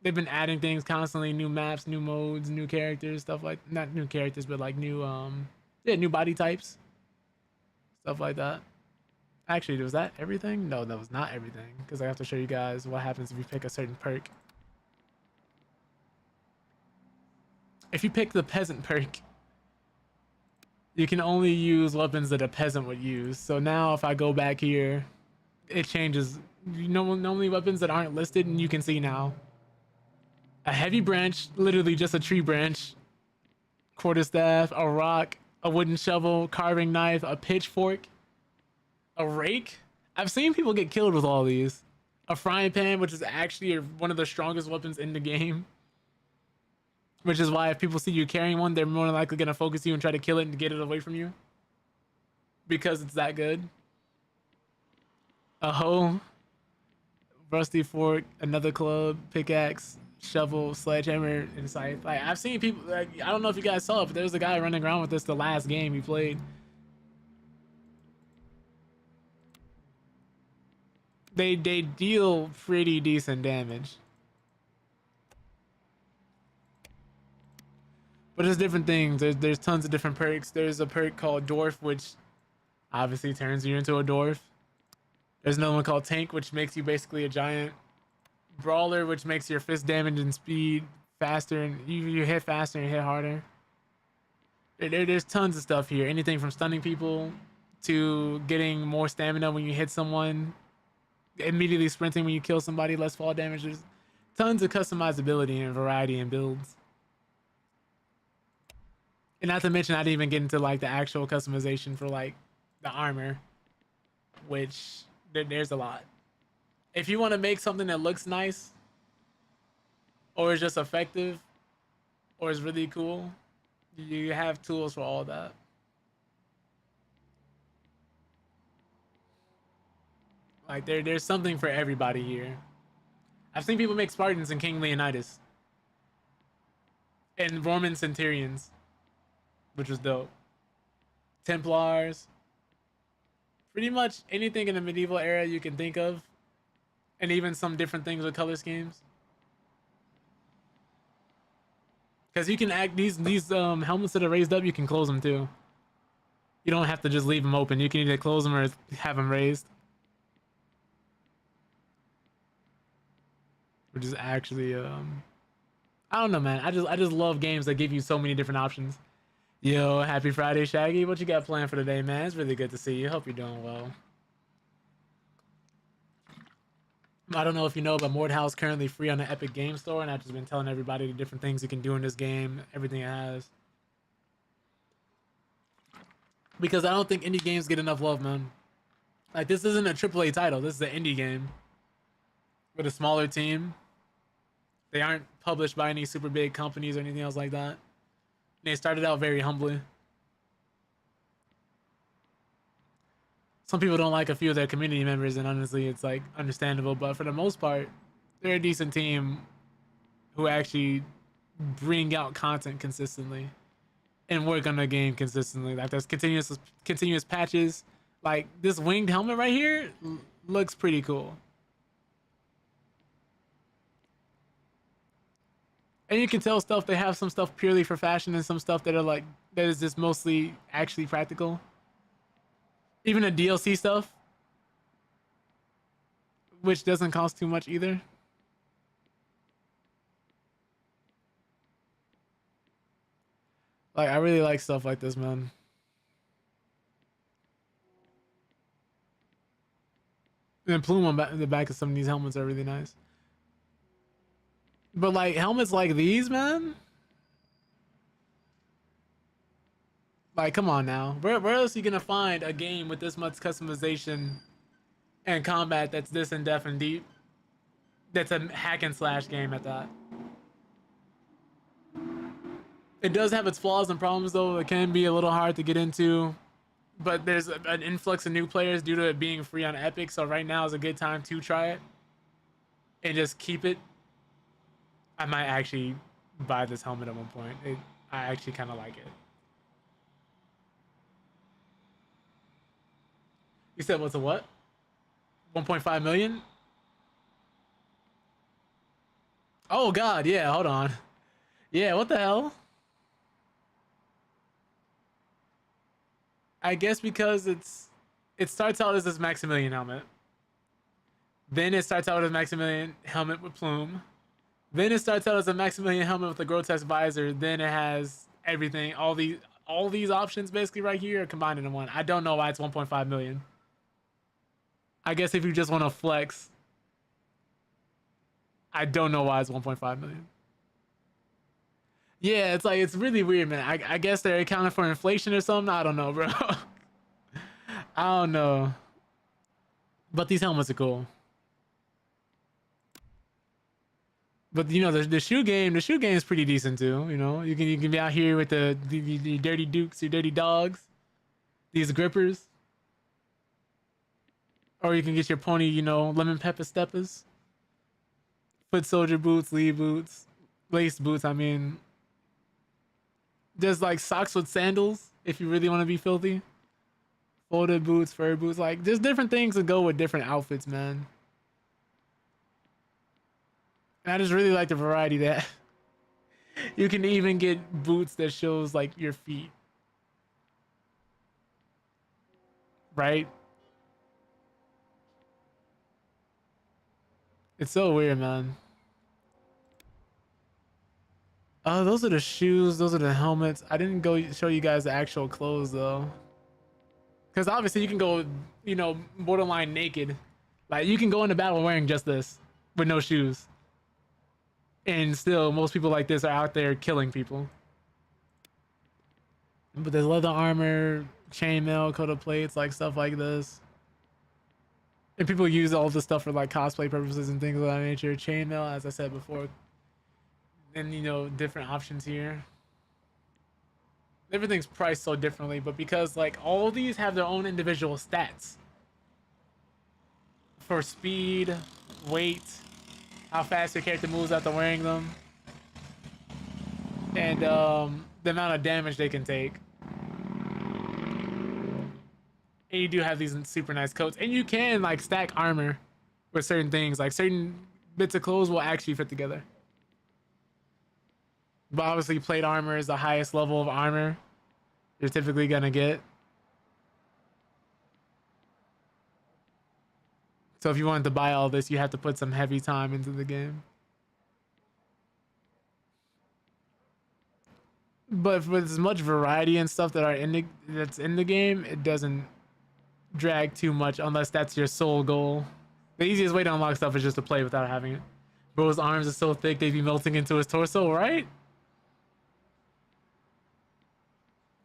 they've been adding things constantly, new maps, new modes, new characters, stuff like, not new characters, but like new new body types, stuff like that. Actually, was that everything? No, that was not everything, because I have to show you guys what happens if you pick a certain perk. If you pick the peasant perk, you can only use weapons that a peasant would use. So now if I go back here, it changes. You know, normally weapons that aren't listed, and you can see now. A heavy branch, literally just a tree branch, quarterstaff, a rock, a wooden shovel, carving knife, a pitchfork, a rake. I've seen people get killed with all these. A frying pan, which is actually one of the strongest weapons in the game. Which is why if people see you carrying one, they're more likely going to focus you and try to kill it and get it away from you. Because it's that good. A hoe, rusty fork, another club, pickaxe, shovel, sledgehammer, and scythe. Like, I've seen people, like, I don't know if you guys saw it, but there was a guy running around with this the last game he played. They deal pretty decent damage. But there's different things. There's tons of different perks. There's a perk called Dwarf, which obviously turns you into a dwarf. There's another one called Tank, which makes you basically a giant. Brawler, which makes your fist damage and speed faster, and you hit faster and hit harder. There's tons of stuff here. Anything from stunning people to getting more stamina when you hit someone, immediately sprinting when you kill somebody, less fall damage. There's tons of customizability and variety in builds. And not to mention, I didn't even get into like the actual customization for like the armor, which there's a lot. If you want to make something that looks nice, or is just effective, or is really cool, you have tools for all that. Like there's something for everybody here. I've seen people make Spartans and King Leonidas, and Roman Centurions, which was dope. Templars. Pretty much anything in the medieval era you can think of. And even some different things with color schemes. Because you can act these helmets that are raised up, you can close them too. You don't have to just leave them open. You can either close them or have them raised. Which is actually I don't know, man. I just love games that give you so many different options. Yo, happy Friday, Shaggy. What you got planned for today, man? It's really good to see you. Hope you're doing well. I don't know if you know, but Mordhau is currently free on the Epic Game Store, and I've just been telling everybody the different things you can do in this game, everything it has. Because I don't think indie games get enough love, man. Like, this isn't a AAA title. This is an indie game with a smaller team. They aren't published by any super big companies or anything else like that. They started out very humbly. Some people don't like a few of their community members, and honestly, it's like understandable. But for the most part, They're a decent team who actually bring out content consistently and work on the game consistently. Like there's continuous patches. Like this winged helmet right here looks pretty cool. And you can tell stuff, they have some stuff purely for fashion and some stuff that are like, that is just mostly actually practical. Even the DLC stuff, which doesn't cost too much either. Like, I really like stuff like this, man. And the plume on the back of some of these helmets are really nice. But like helmets like these, man. Like, come on now. Where else are you gonna find a game with this much customization and combat that's this in depth and deep? That's a hack and slash game at that. It does have its flaws and problems though. It can be a little hard to get into, but there's an influx of new players due to it being free on Epic. So right now is a good time to try it and just keep it. I might actually buy this helmet at one point. I actually kind of like it. You said what's a what? 1.5 million? Oh God, yeah. Hold on. Yeah, what the hell? I guess because it starts out as this Maximilian helmet. Then it starts out as Maximilian helmet with plume. Then it starts out as a Maximilian helmet with a grotesque visor. Then it has everything. All these options basically right here are combined into one. I don't know why it's 1.5 million. I guess if you just want to flex. I don't know why it's 1.5 million. Yeah, it's like, it's really weird, man. I guess they're accounting for inflation or something. I don't know, bro. I don't know. But these helmets are cool. But you know, the shoe game is pretty decent too. You know, you can be out here with the dirty dukes, your dirty dogs, these grippers, or you can get your pony, you know, lemon pepper steppers, foot soldier boots, lead boots, lace boots. I mean, there's like socks with sandals if you really want to be filthy, folded boots, fur boots. Like there's different things that go with different outfits, man. And I just really like the variety that you can even get boots that shows like your feet. Right? It's so weird, man. Oh, those are the shoes. Those are the helmets. I didn't go show you guys the actual clothes though. Because obviously you can go, you know, borderline naked. Like you can go into battle wearing just this with no shoes. And still, most people like this are out there killing people. But there's leather armor, chainmail, coat of plates, like stuff like this. And people use all this stuff for like cosplay purposes and things of that nature. Chainmail, as I said before. And you know, different options here. Everything's priced so differently, but because like all of these have their own individual stats. For speed, weight, how fast your character moves after wearing them, and the amount of damage they can take. And you do have these super nice coats, and you can like stack armor with certain things. Like certain bits of clothes will actually fit together. But obviously, plate armor is the highest level of armor you're typically gonna get. So if you wanted to buy all this, you have to put some heavy time into the game. But with as much variety and stuff that are that's in the game, it doesn't drag too much unless that's your sole goal. The easiest way to unlock stuff is just to play without having it. Bro's arms are so thick they'd be melting into his torso, right?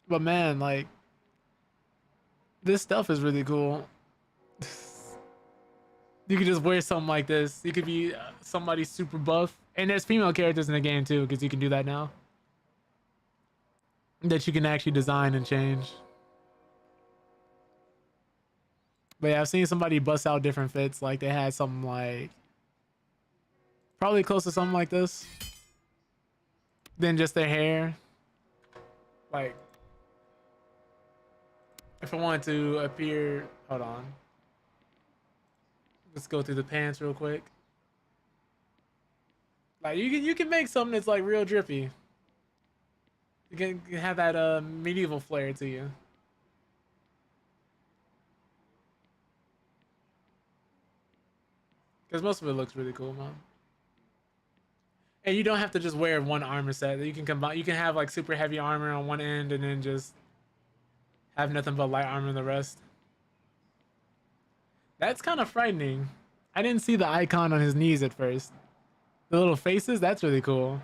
But man, like, this stuff is really cool. You could just wear something like this. You could be somebody super buff. And there's female characters in the game too, because you can do that now. That you can actually design and change. But yeah, I've seen somebody bust out different fits. Like they had something like Probably close to something like this. Then just their hair. Like, if I wanted to appear, hold on. Let's go through the pants real quick. Like you can make something that's like real drippy. You can have that medieval flair to you. Because most of it looks really cool, man. And you don't have to just wear one armor set. You can combine. You can have like super heavy armor on one end, and then just have nothing but light armor on the rest. That's kind of frightening. I didn't see the icon on his knees at first. The little faces. That's really cool.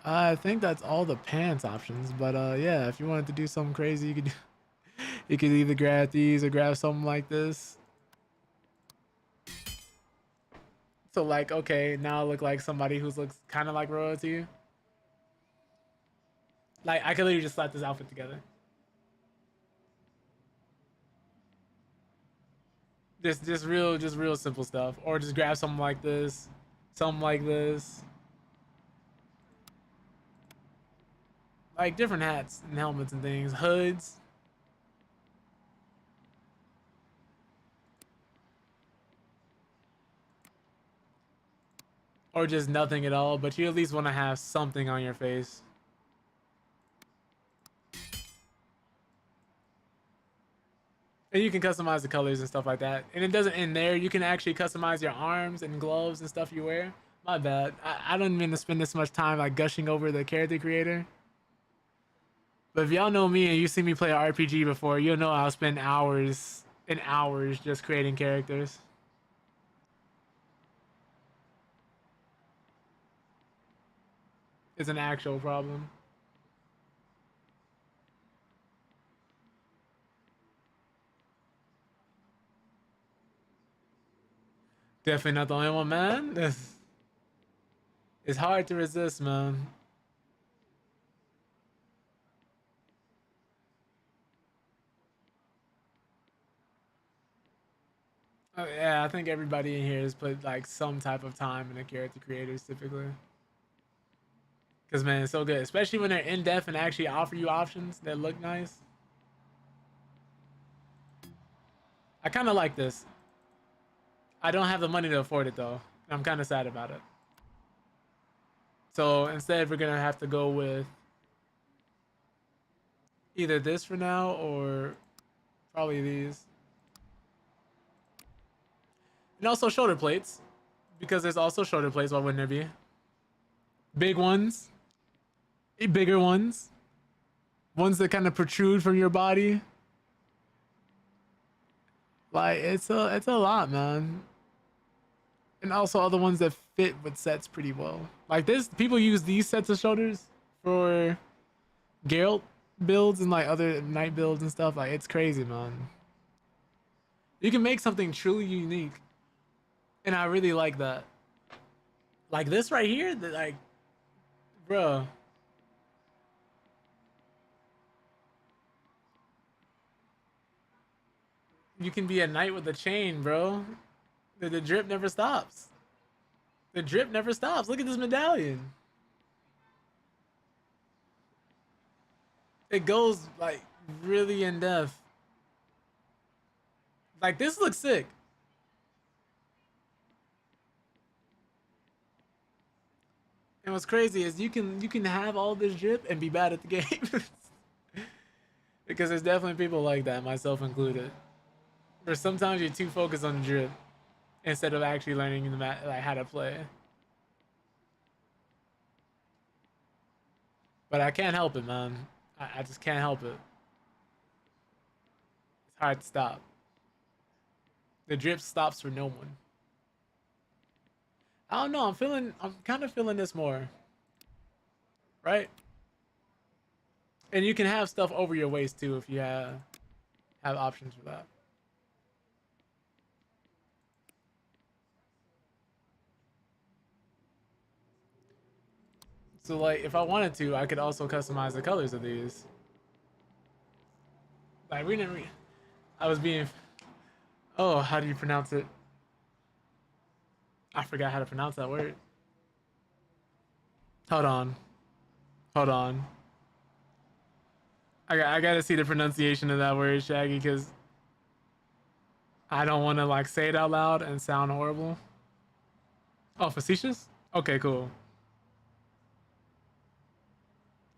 I think that's all the pants options. But yeah, if you wanted to do something crazy, you could. You could either grab these or grab something like this. So like, okay, now I look like somebody who looks kind of like royalty. Like I could literally just slap this outfit together. Just real simple stuff. Or just grab something like this, something like this. Like different hats and helmets and things, hoods. Or just nothing at all, but you at least want to have something on your face. And you can customize the colors and stuff like that. And it doesn't end there. You can actually customize your arms and gloves and stuff you wear. My bad. I don't mean to spend this much time like gushing over the character creator. But if y'all know me and you see me play an RPG before, you'll know I'll spend hours and hours just creating characters. It's an actual problem. Definitely not the only one, man. It's hard to resist, man. Oh, yeah, I think everybody in here has put like some type of time in the character creators typically. Because man, it's so good, especially when they're in depth and actually offer you options that look nice. I kind of like this. I don't have the money to afford it though. I'm kind of sad about it. So instead, we're gonna have to go with either this for now or probably these. And also shoulder plates, because there's also shoulder plates. Why wouldn't there be? Big ones, bigger ones, ones that kind of protrude from your body. Like it's a lot, man. And also other ones that fit with sets pretty well. Like this, people use these sets of shoulders for Geralt builds and like other knight builds and stuff. Like it's crazy, man. You can make something truly unique, and I really like that. Like this right here, that like, bro. You can be a knight with a chain, bro. The drip never stops. The drip never stops. Look at this medallion. It goes like really in depth. Like this looks sick. And what's crazy is you can have all this drip and be bad at the game. Because there's definitely people like that, myself included. Where sometimes you're too focused on the drip instead of actually learning the like how to play. But I can't help it, man. I just can't help it. It's hard to stop. The drip stops for no one. I don't know. I'm kind of feeling this more. Right? And you can have stuff over your waist too if you have options for that. So like if I wanted to, I could also customize the colors of these. Like we never. I was being. Oh, how do you pronounce it? I forgot how to pronounce that word. Hold on. Hold on. I gotta see the pronunciation of that word, Shaggy, because I don't want to like say it out loud and sound horrible. Oh, facetious? Okay, cool.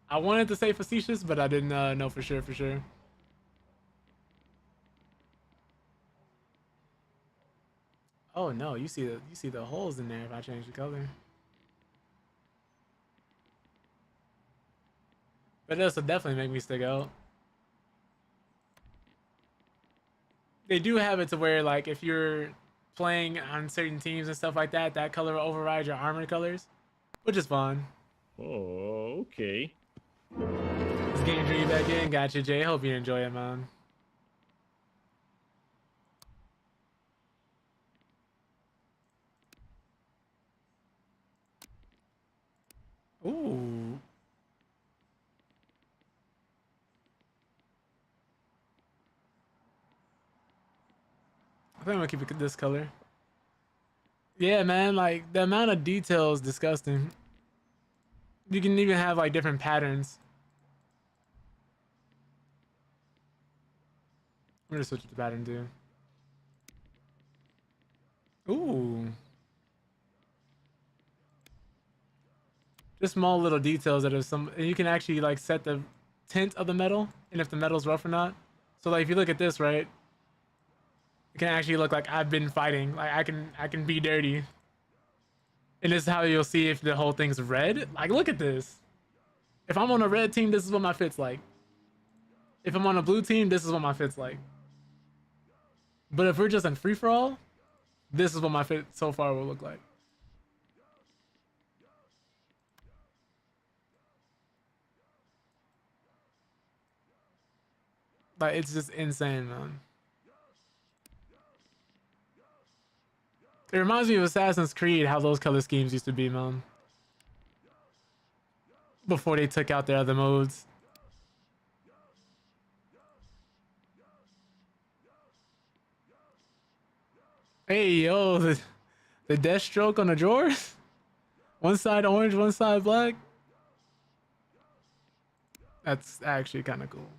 I wanted to say facetious, but I didn't know for sure. For sure. Oh no, you see the holes in there if I change the color. But this will definitely make me stick out. They do have it to where like if you're playing on certain teams and stuff like that, that color will override your armor colors, which is fun. Oh, okay. This game drew you back in. Gotcha, Jay. Hope you enjoy it, man. Ooh. I think I'm gonna keep it this color. Yeah, man, like the amount of detail is disgusting. You can even have like different patterns. I'm gonna switch it to pattern too. Ooh. Just small little details that are some, and you can actually like set the tint of the metal and if the metal's rough or not. So like if you look at this, right, it can actually look like I've been fighting. Like I can be dirty. And this is how you'll see if the whole thing's red. Like look at this. If I'm on a red team, this is what my fit's like. If I'm on a blue team, this is what my fit's like. But if we're just in free for all, this is what my fit so far will look like. Like it's just insane, man. It reminds me of Assassin's Creed, how those color schemes used to be, man. Before they took out their other modes. Hey, yo, the death stroke on the drawers? One side orange, one side black? That's actually kind of cool.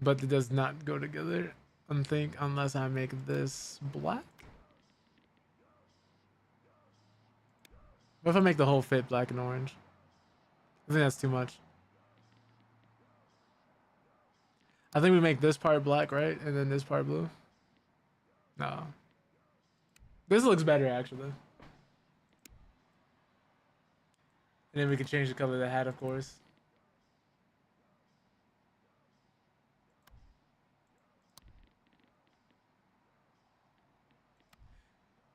But it does not go together, I think, unless I make this black. What if I make the whole fit black and orange? I think that's too much. I think we make this part black, right? And then this part blue. No. This looks better, actually. And then we can change the color of the hat, of course.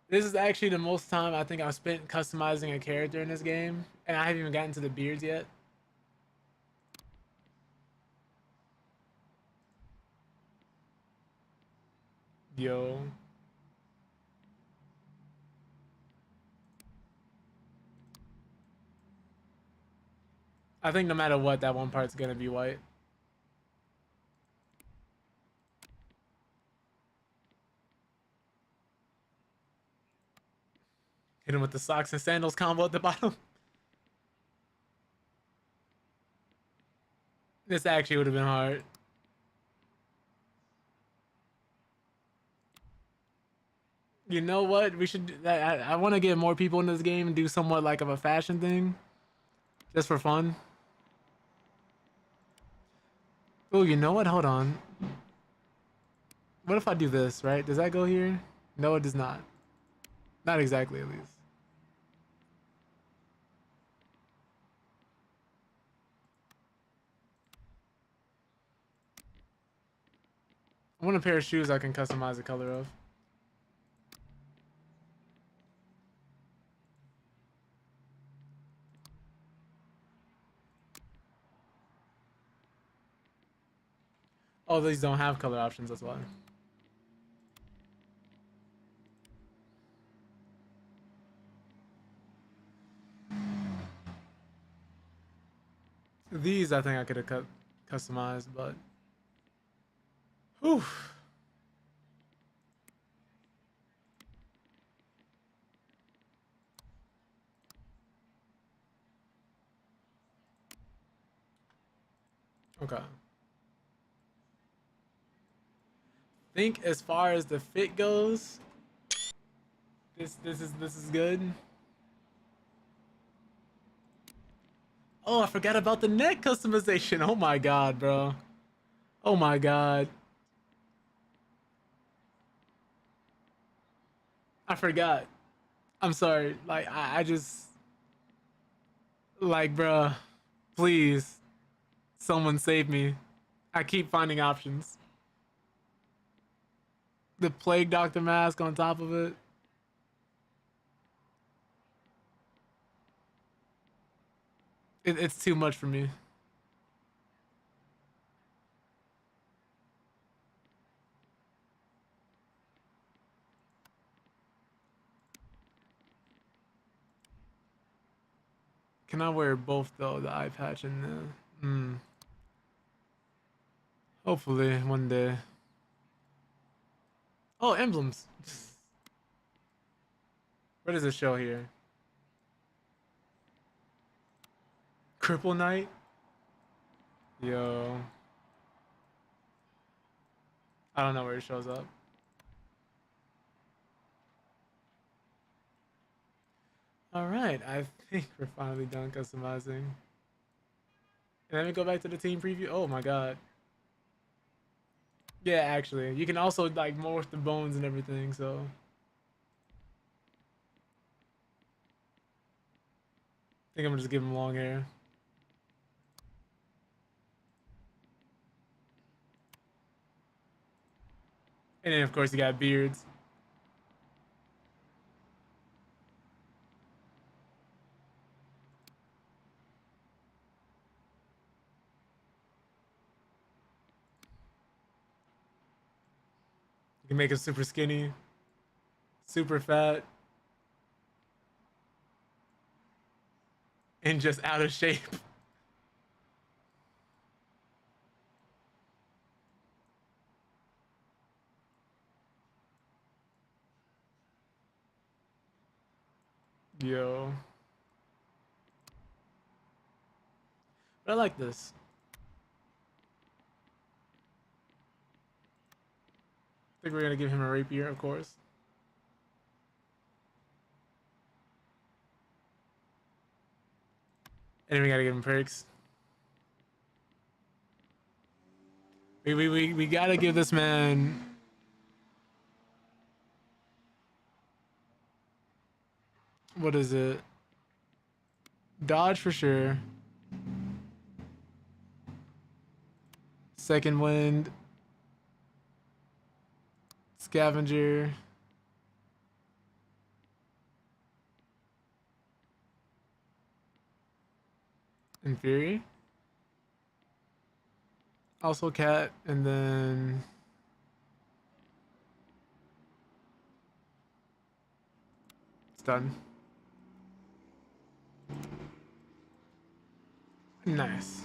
This is actually the most time I think I've spent customizing a character in this game. And I haven't even gotten to the beards yet. Yo. I think no matter what, that one part's gonna be white. Hit him with the socks and sandals combo at the bottom. This actually would have been hard. You know what? We should. I want to get more people in this game and do somewhat like of a fashion thing, just for fun. Oh, you know what? Hold on. What if I do this? Right? Does that go here? No, it does not. Not exactly, at least. I want a pair of shoes I can customize the color of. Oh, these don't have color options. That's why. These I think I could have cut customized, but whew. Okay. Think as far as the fit goes, this is good. Oh, I forgot about the neck customization. Oh my god, bro. Oh my god. I forgot. I'm sorry. Like I just like, bruh, please, someone save me. I keep finding options. The plague doctor mask on top of it. It's too much for me. Can I wear both though? The eye patch and the. Hopefully one day. Oh, emblems. What does it show here? Cripple Knight? Yo. I don't know where it shows up. Alright, I think we're finally done customizing. And let me go back to the team preview. Oh my god. Yeah, actually. You can also like morph the bones and everything, so. I think I'm gonna just give him long hair. And then of course you got beards. You can make him super skinny, super fat, and just out of shape. Yo. But I like this. I think we're gonna give him a rapier, of course. And then we gotta give him perks. We gotta give this man. What is it? Dodge for sure. Second wind. Scavenger. And Fury. Also cat, and then it's done. Nice.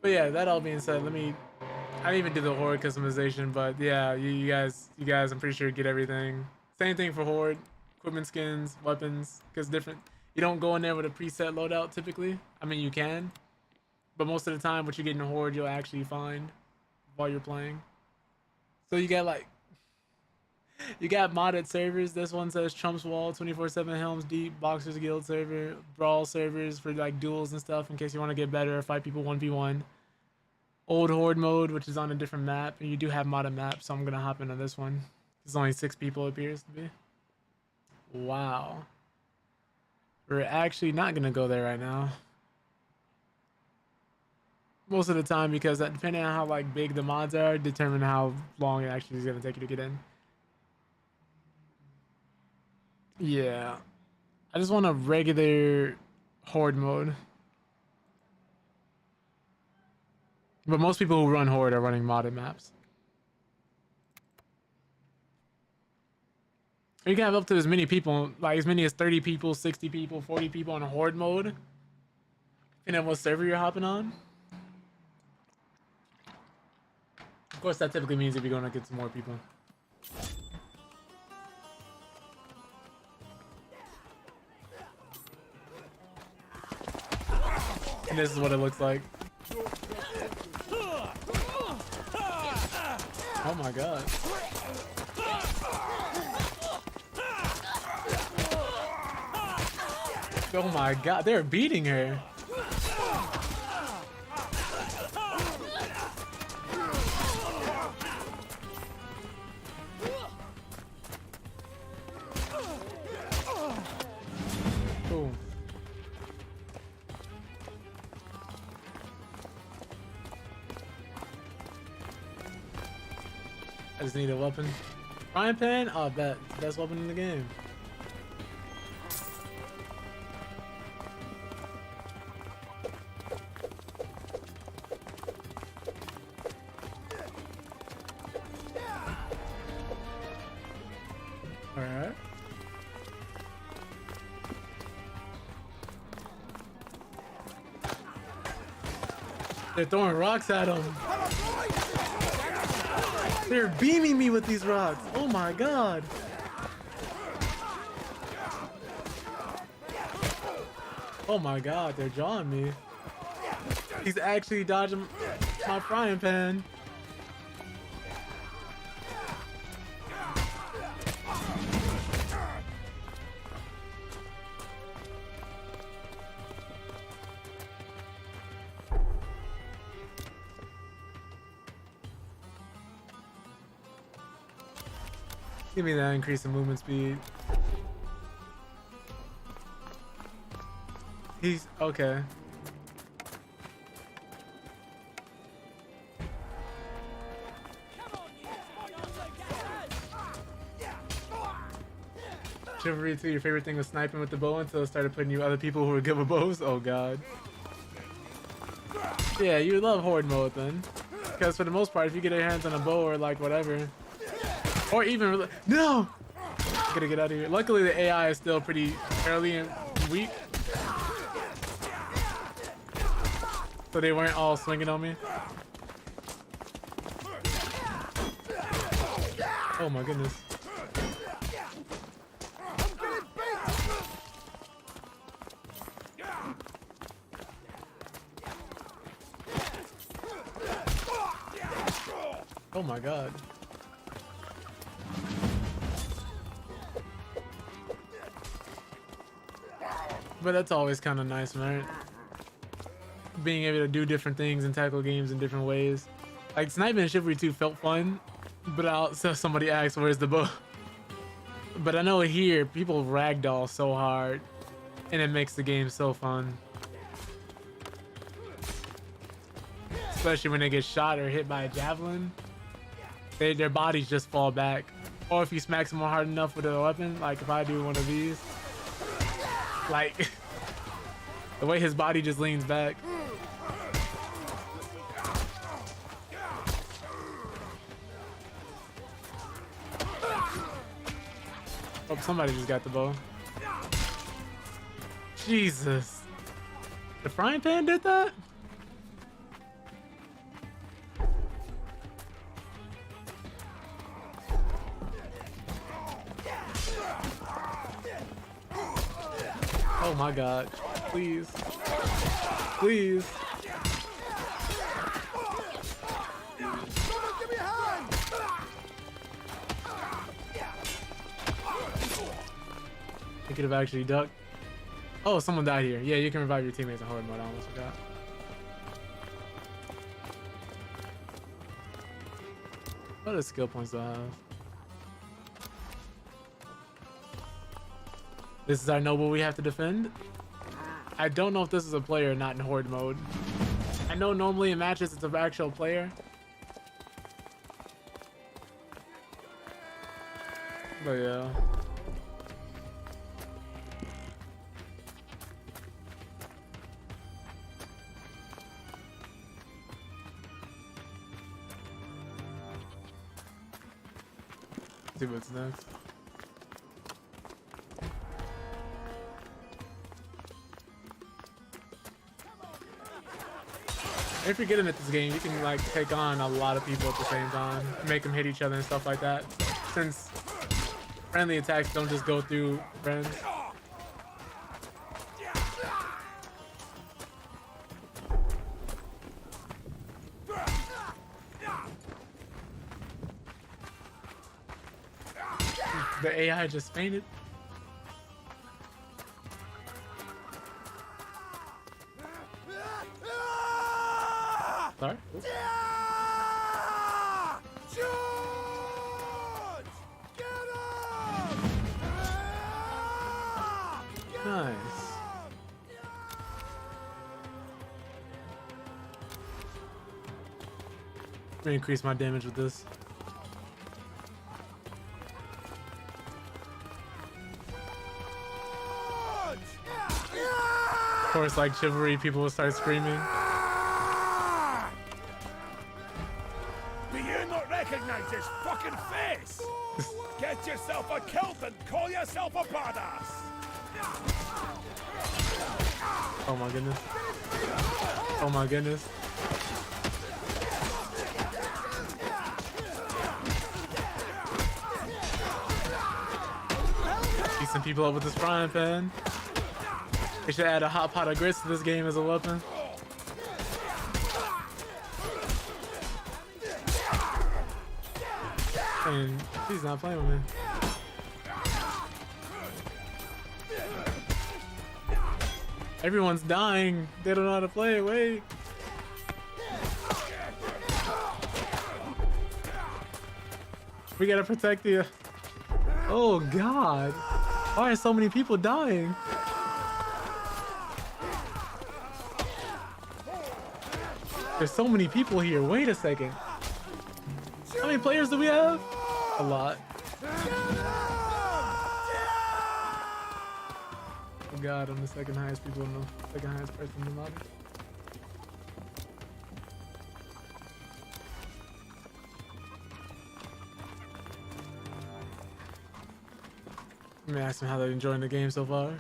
But yeah, that all being said, let me. I didn't even do the horde customization, but yeah, you guys, I'm pretty sure get everything. Same thing for horde, equipment skins, weapons, because different. You don't go in there with a preset loadout typically. I mean, you can, but most of the time, what you get in horde, you'll actually find while you're playing. So you got like, you got modded servers. This one says Trump's Wall, 24/7 Helms Deep, Boxers Guild server, Brawl servers for like duels and stuff in case you want to get better, fight people 1v1. Old horde mode, which is on a different map, and you do have modded maps, so I'm gonna hop into this one. There's only 6 people, it appears to be. Wow. We're actually not gonna go there right now. Most of the time, because that, depending on how like big the mods are, determine how long it actually is gonna take you to get in. Yeah. I just want a regular horde mode. But most people who run horde are running modded maps. You can have up to as many people, like as many as 30 people, 60 people, 40 people on a horde mode. And then what server you're hopping on? Of course, that typically means if you're going to get some more people. And this is what it looks like. Oh my god. Oh my god, they're beating her. Cool. I just need a weapon. Frying pan? Oh, bet. Best weapon in the game. Alright. They're throwing rocks at him. They're beaming me with these rocks. Oh my god. Oh my god, they're jawing me. He's actually dodging my frying pan. Give me that increase in movement speed. He's okay. Chivalry 2, your favorite thing was sniping with the bow until it started putting you other people who were good with bows? Oh god. Yeah, you love horde mode then. Because for the most part, if you get your hands on a bow or like whatever, or even no, gotta get out of here. Luckily, the AI is still pretty early and weak, so they weren't all swinging on me. Oh my goodness. Oh my god. But that's always kind of nice, right? Being able to do different things and tackle games in different ways. Like sniping in Chivalry 2 felt fun, but so somebody asked, where's the bow? But I know here, people ragdoll so hard, and it makes the game so fun. Especially when they get shot or hit by a javelin. Their bodies just fall back. Or if you smack someone hard enough with a weapon, like if I do one of these, like the way his body just leans back. Oh, somebody just got the bow. Jesus. The frying pan did that? Oh my god. Please. Please. I could have actually ducked. Oh, someone died here. Yeah, you can revive your teammates in horde mode. I almost forgot. What other skill points do I have? This is our noble we have to defend. I don't know if this is a player or not in horde mode. I know normally in matches it's an actual player. But yeah. See what's next. If you're getting at this game, you can like take on a lot of people at the same time, make them hit each other and stuff like that. Since friendly attacks don't just go through friends. The AI just fainted. Sorry? Nice. Let me increase my damage with this. Of course, like chivalry, people will start screaming. Do you not recognize his fucking face? Get yourself a kilt and call yourself a badass. Oh my goodness. Oh my goodness. Beat some people up with this frying pan. They should add a hot pot of grits to this game as a weapon. And he's not playing with me. Everyone's dying. They don't know how to play. Wait. We gotta protect you. Oh God. Why are so many people dying? There's so many people here. Wait a second. How many players do we have? A lot. Oh God, I'm the second highest people in the second highest person in the lobby. Let me ask them how they're enjoying the game so far.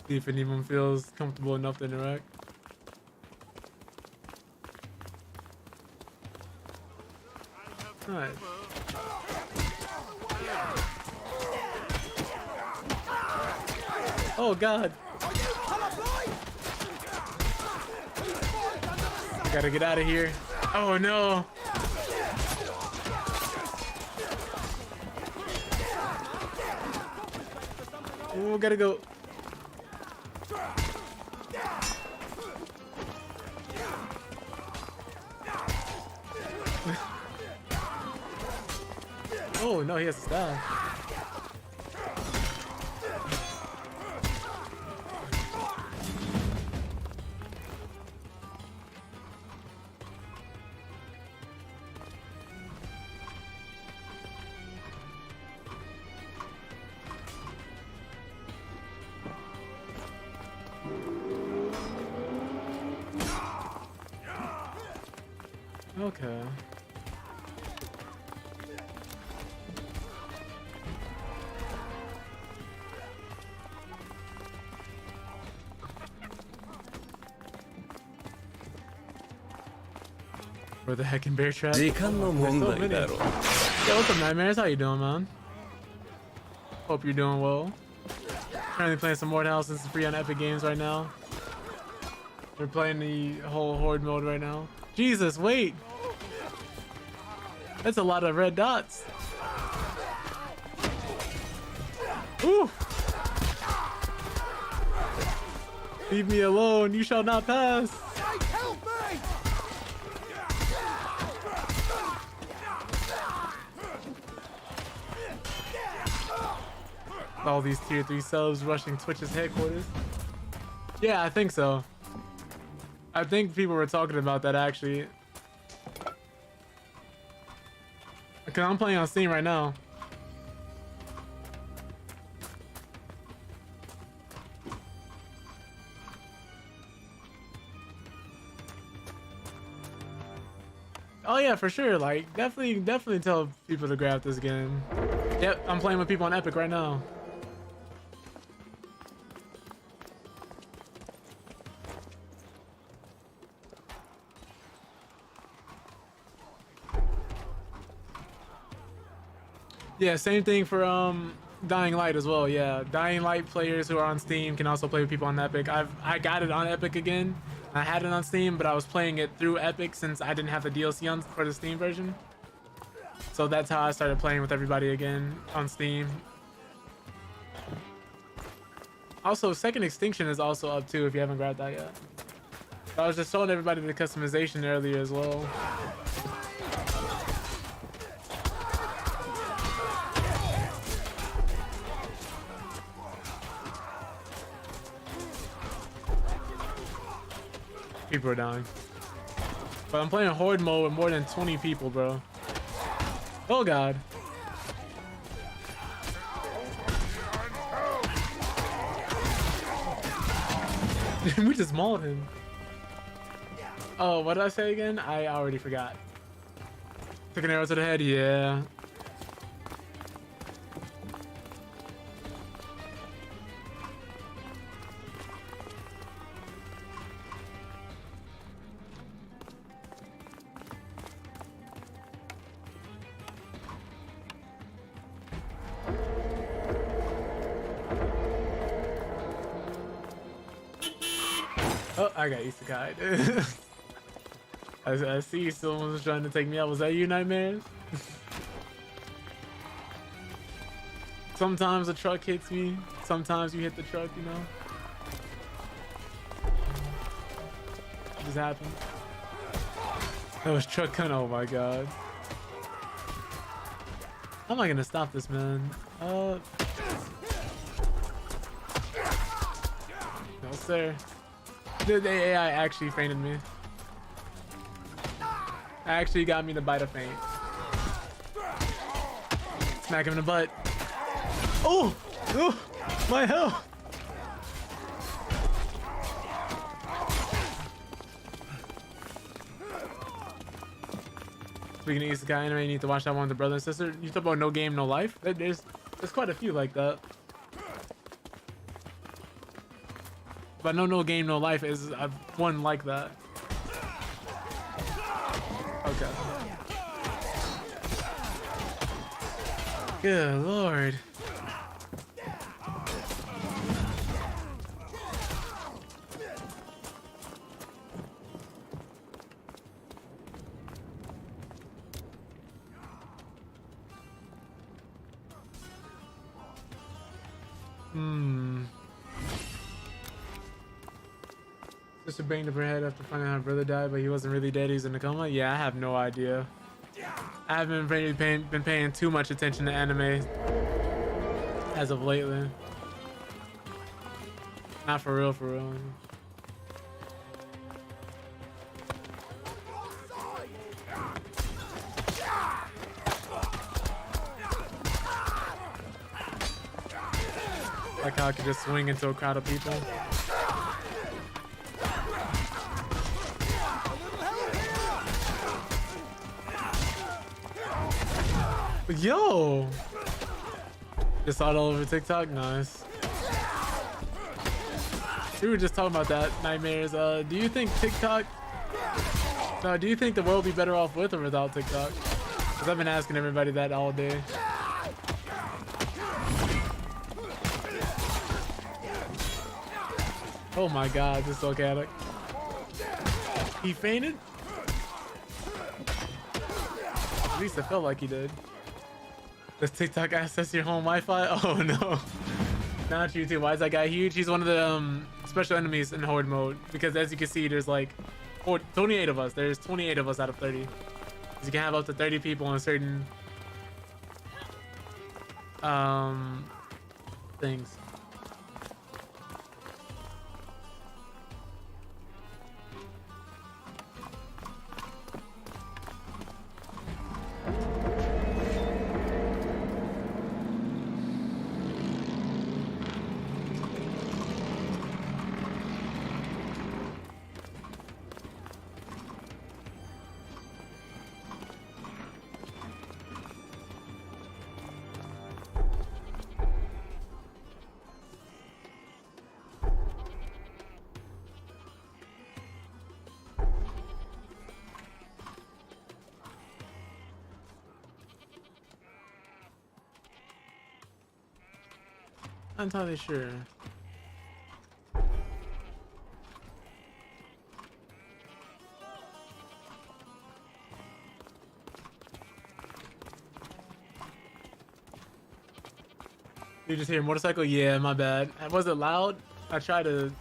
See if anyone feels comfortable enough to interact. Nice. Oh God. Gotta get out of here. Oh no. Oh, gotta go. Oh no, he has to stop. Okay. Where the heck in bear trap? There's so many. Yo, what's up, Nightmares? How you doing, man? Hope you're doing well. Currently playing some Mordhau since it's free on Epic Games right now. We're playing the whole horde mode right now. Jesus, wait! That's a lot of red dots. Ooh! Leave me alone, you shall not pass. Help me! All these tier 3 subs rushing Twitch's headquarters. Yeah, I think so. I think people were talking about that actually. Because I'm playing on Steam right now. Oh yeah, for sure. Like definitely tell people to grab this game. Yep, I'm playing with people on Epic right now. Yeah, same thing for Dying Light as well. Yeah, Dying Light players who are on Steam can also play with people on Epic. I got it on Epic again. I had it on Steam, but I was playing it through Epic since I didn't have the DLC on for the Steam version. So that's how I started playing with everybody again on Steam. Also, Second Extinction is also up too if you haven't grabbed that yet. I was just showing everybody the customization earlier as well. People are dying. But I'm playing horde mode with more than 20 people, bro. Oh god. We just mauled him. Oh, what did I say again? I already forgot. Took an arrow to the head, yeah. Oh, I got isekai. I see someone was trying to take me out. Was that you, Nightmares? Sometimes a truck hits me. Sometimes you hit the truck, you know? It just happened. That was truck gun. Oh my god. How am I gonna stop this, man? No, sir. The AI actually fainted me. Actually got me to bite a feint. Smack him in the butt. Oh! Oh! My health! Speaking of isekai anime, you need to watch that one with the brother and sister. You talk about No Game, No Life? There's quite a few like that. But No Game, No Life is one like that. Okay. Good lord. Sister banged up her head after finding out her brother died, but he wasn't really dead. He's in a coma. Yeah, I have no idea. I haven't really been paying too much attention to anime as of lately. Not for real, for real. Like how I could just swing into a crowd of people. Yo! Just saw it all over TikTok? Nice. We were just talking about that, Nightmares. Do you think TikTok... No, do you think the world would be better off with or without TikTok? Because I've been asking everybody that all day. Oh my god, this is so chaotic. He fainted? At least it felt like he did. Does TikTok access your home Wi-Fi? Oh no. Not you too. Why is that guy huge? He's one of the special enemies in horde mode. Because as you can see, there's like 28 of us. There's 28 of us out of 30. So you can have up to 30 people in certain things. Not entirely sure. You just hear motorcycle? Yeah, my bad. Was it loud? I try to,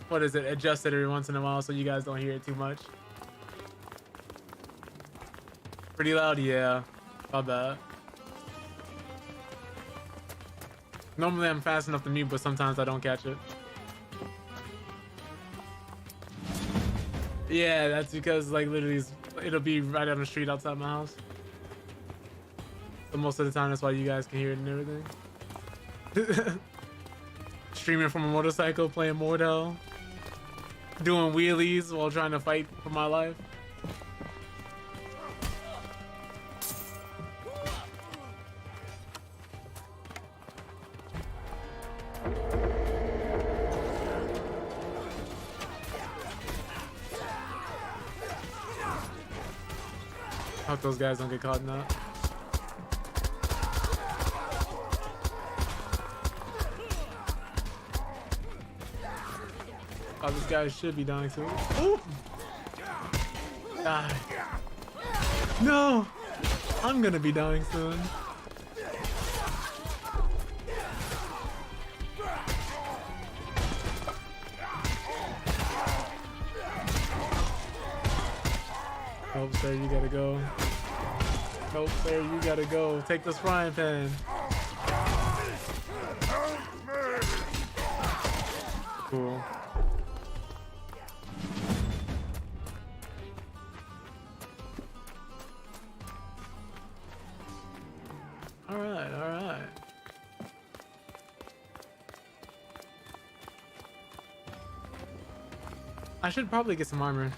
what is it, adjust it every once in a while so you guys don't hear it too much. Pretty loud? Yeah, my bad. Normally I'm fast enough to mute, but sometimes I don't catch it. Yeah, that's because like literally it'll be right on the street outside my house. So most of the time that's why you guys can hear it and everything. Streaming from a motorcycle, playing Mordhau, doing wheelies while trying to fight for my life. Hope those guys don't get caught in that. Oh, this guy should be dying soon. Ooh! Die. No! I'm gonna be dying soon. Nope, sir, you gotta go. Nope, sir, you gotta go. Take this frying pan. Cool. Alright, alright. I should probably get some armor.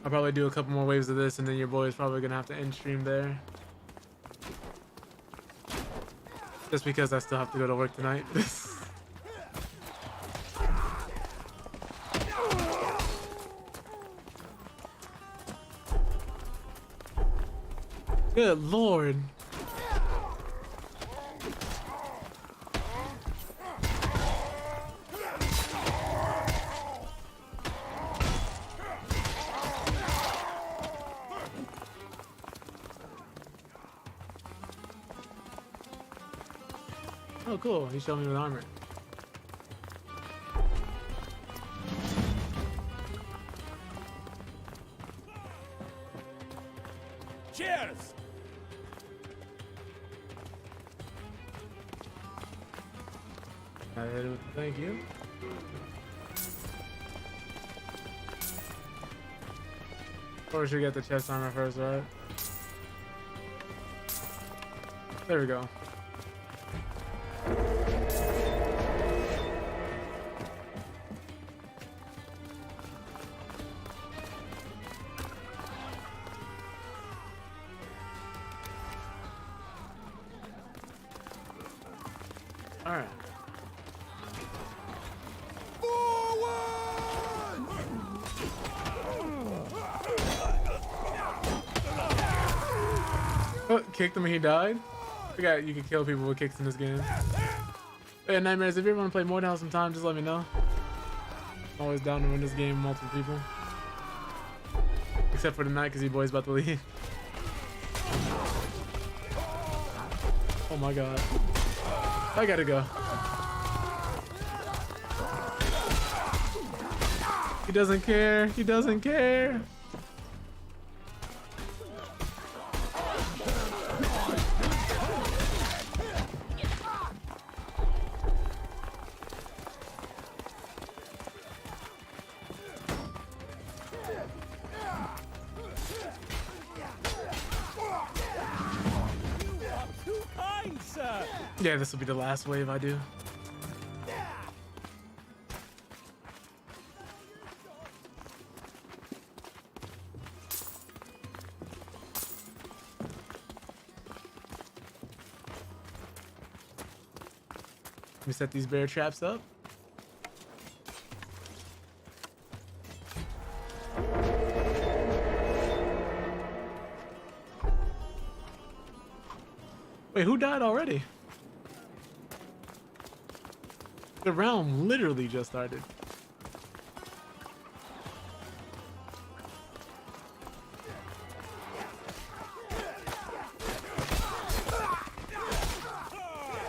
I'll probably do a couple more waves of this and then your boy's probably gonna have to end stream there. Just because I still have to go to work tonight. Good lord. Oh, cool. He showed me with armor. Cheers! I hit it with the thank you. Or we should get the chest armor first, right? There we go. All right. Oh, kicked him and he died? I forgot you can kill people with kicks in this game. Hey, Nightmares, if you ever want to play Mordhau sometime, just let me know. I'm always down to win this game with multiple people. Except for tonight, because your boy's about to leave. Oh my god. I gotta go. He doesn't care. He doesn't care. Yeah, this will be the last wave I do. Let me set these bear traps up. Wait, who died already? The round literally just started.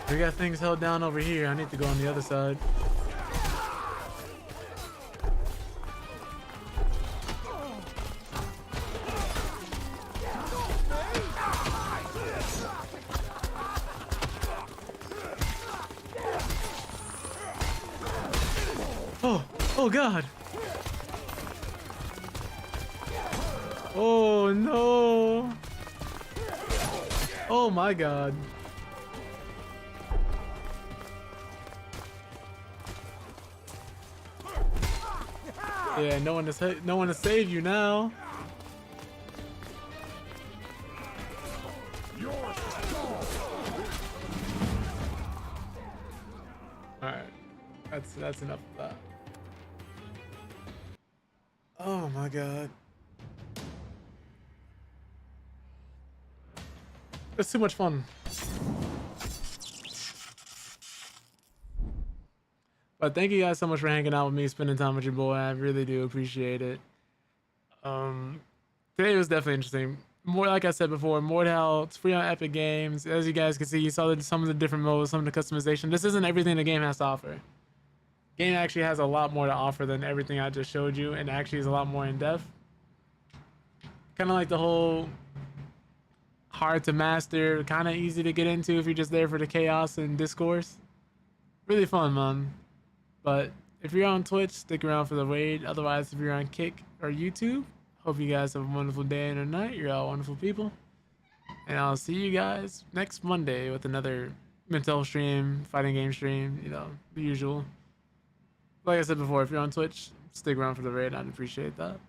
We got things held down over here. I need to go on the other side. Oh God. Oh no. Oh my God. Yeah, no one to save you now. All right, that's enough of that. Oh my God. That's too much fun. But thank you guys so much for hanging out with me, spending time with your boy. I really do appreciate it. Today was definitely interesting. More like I said before, Mordhau, it's free on Epic Games. As you guys can see, you saw some of the different modes, some of the customization. This isn't everything the game has to offer. Game actually has a lot more to offer than everything I just showed you, and actually is a lot more in depth. Kind of like the whole hard to master, kind of easy to get into if you're just there for the chaos and discourse. Really fun, man. But if you're on Twitch, stick around for the raid. Otherwise, if you're on Kick or YouTube, hope you guys have a wonderful day and a night. You're all wonderful people. And I'll see you guys next Monday with another mental stream, fighting game stream, you know, the usual. Like I said before, if you're on Twitch, stick around for the raid. I'd appreciate that.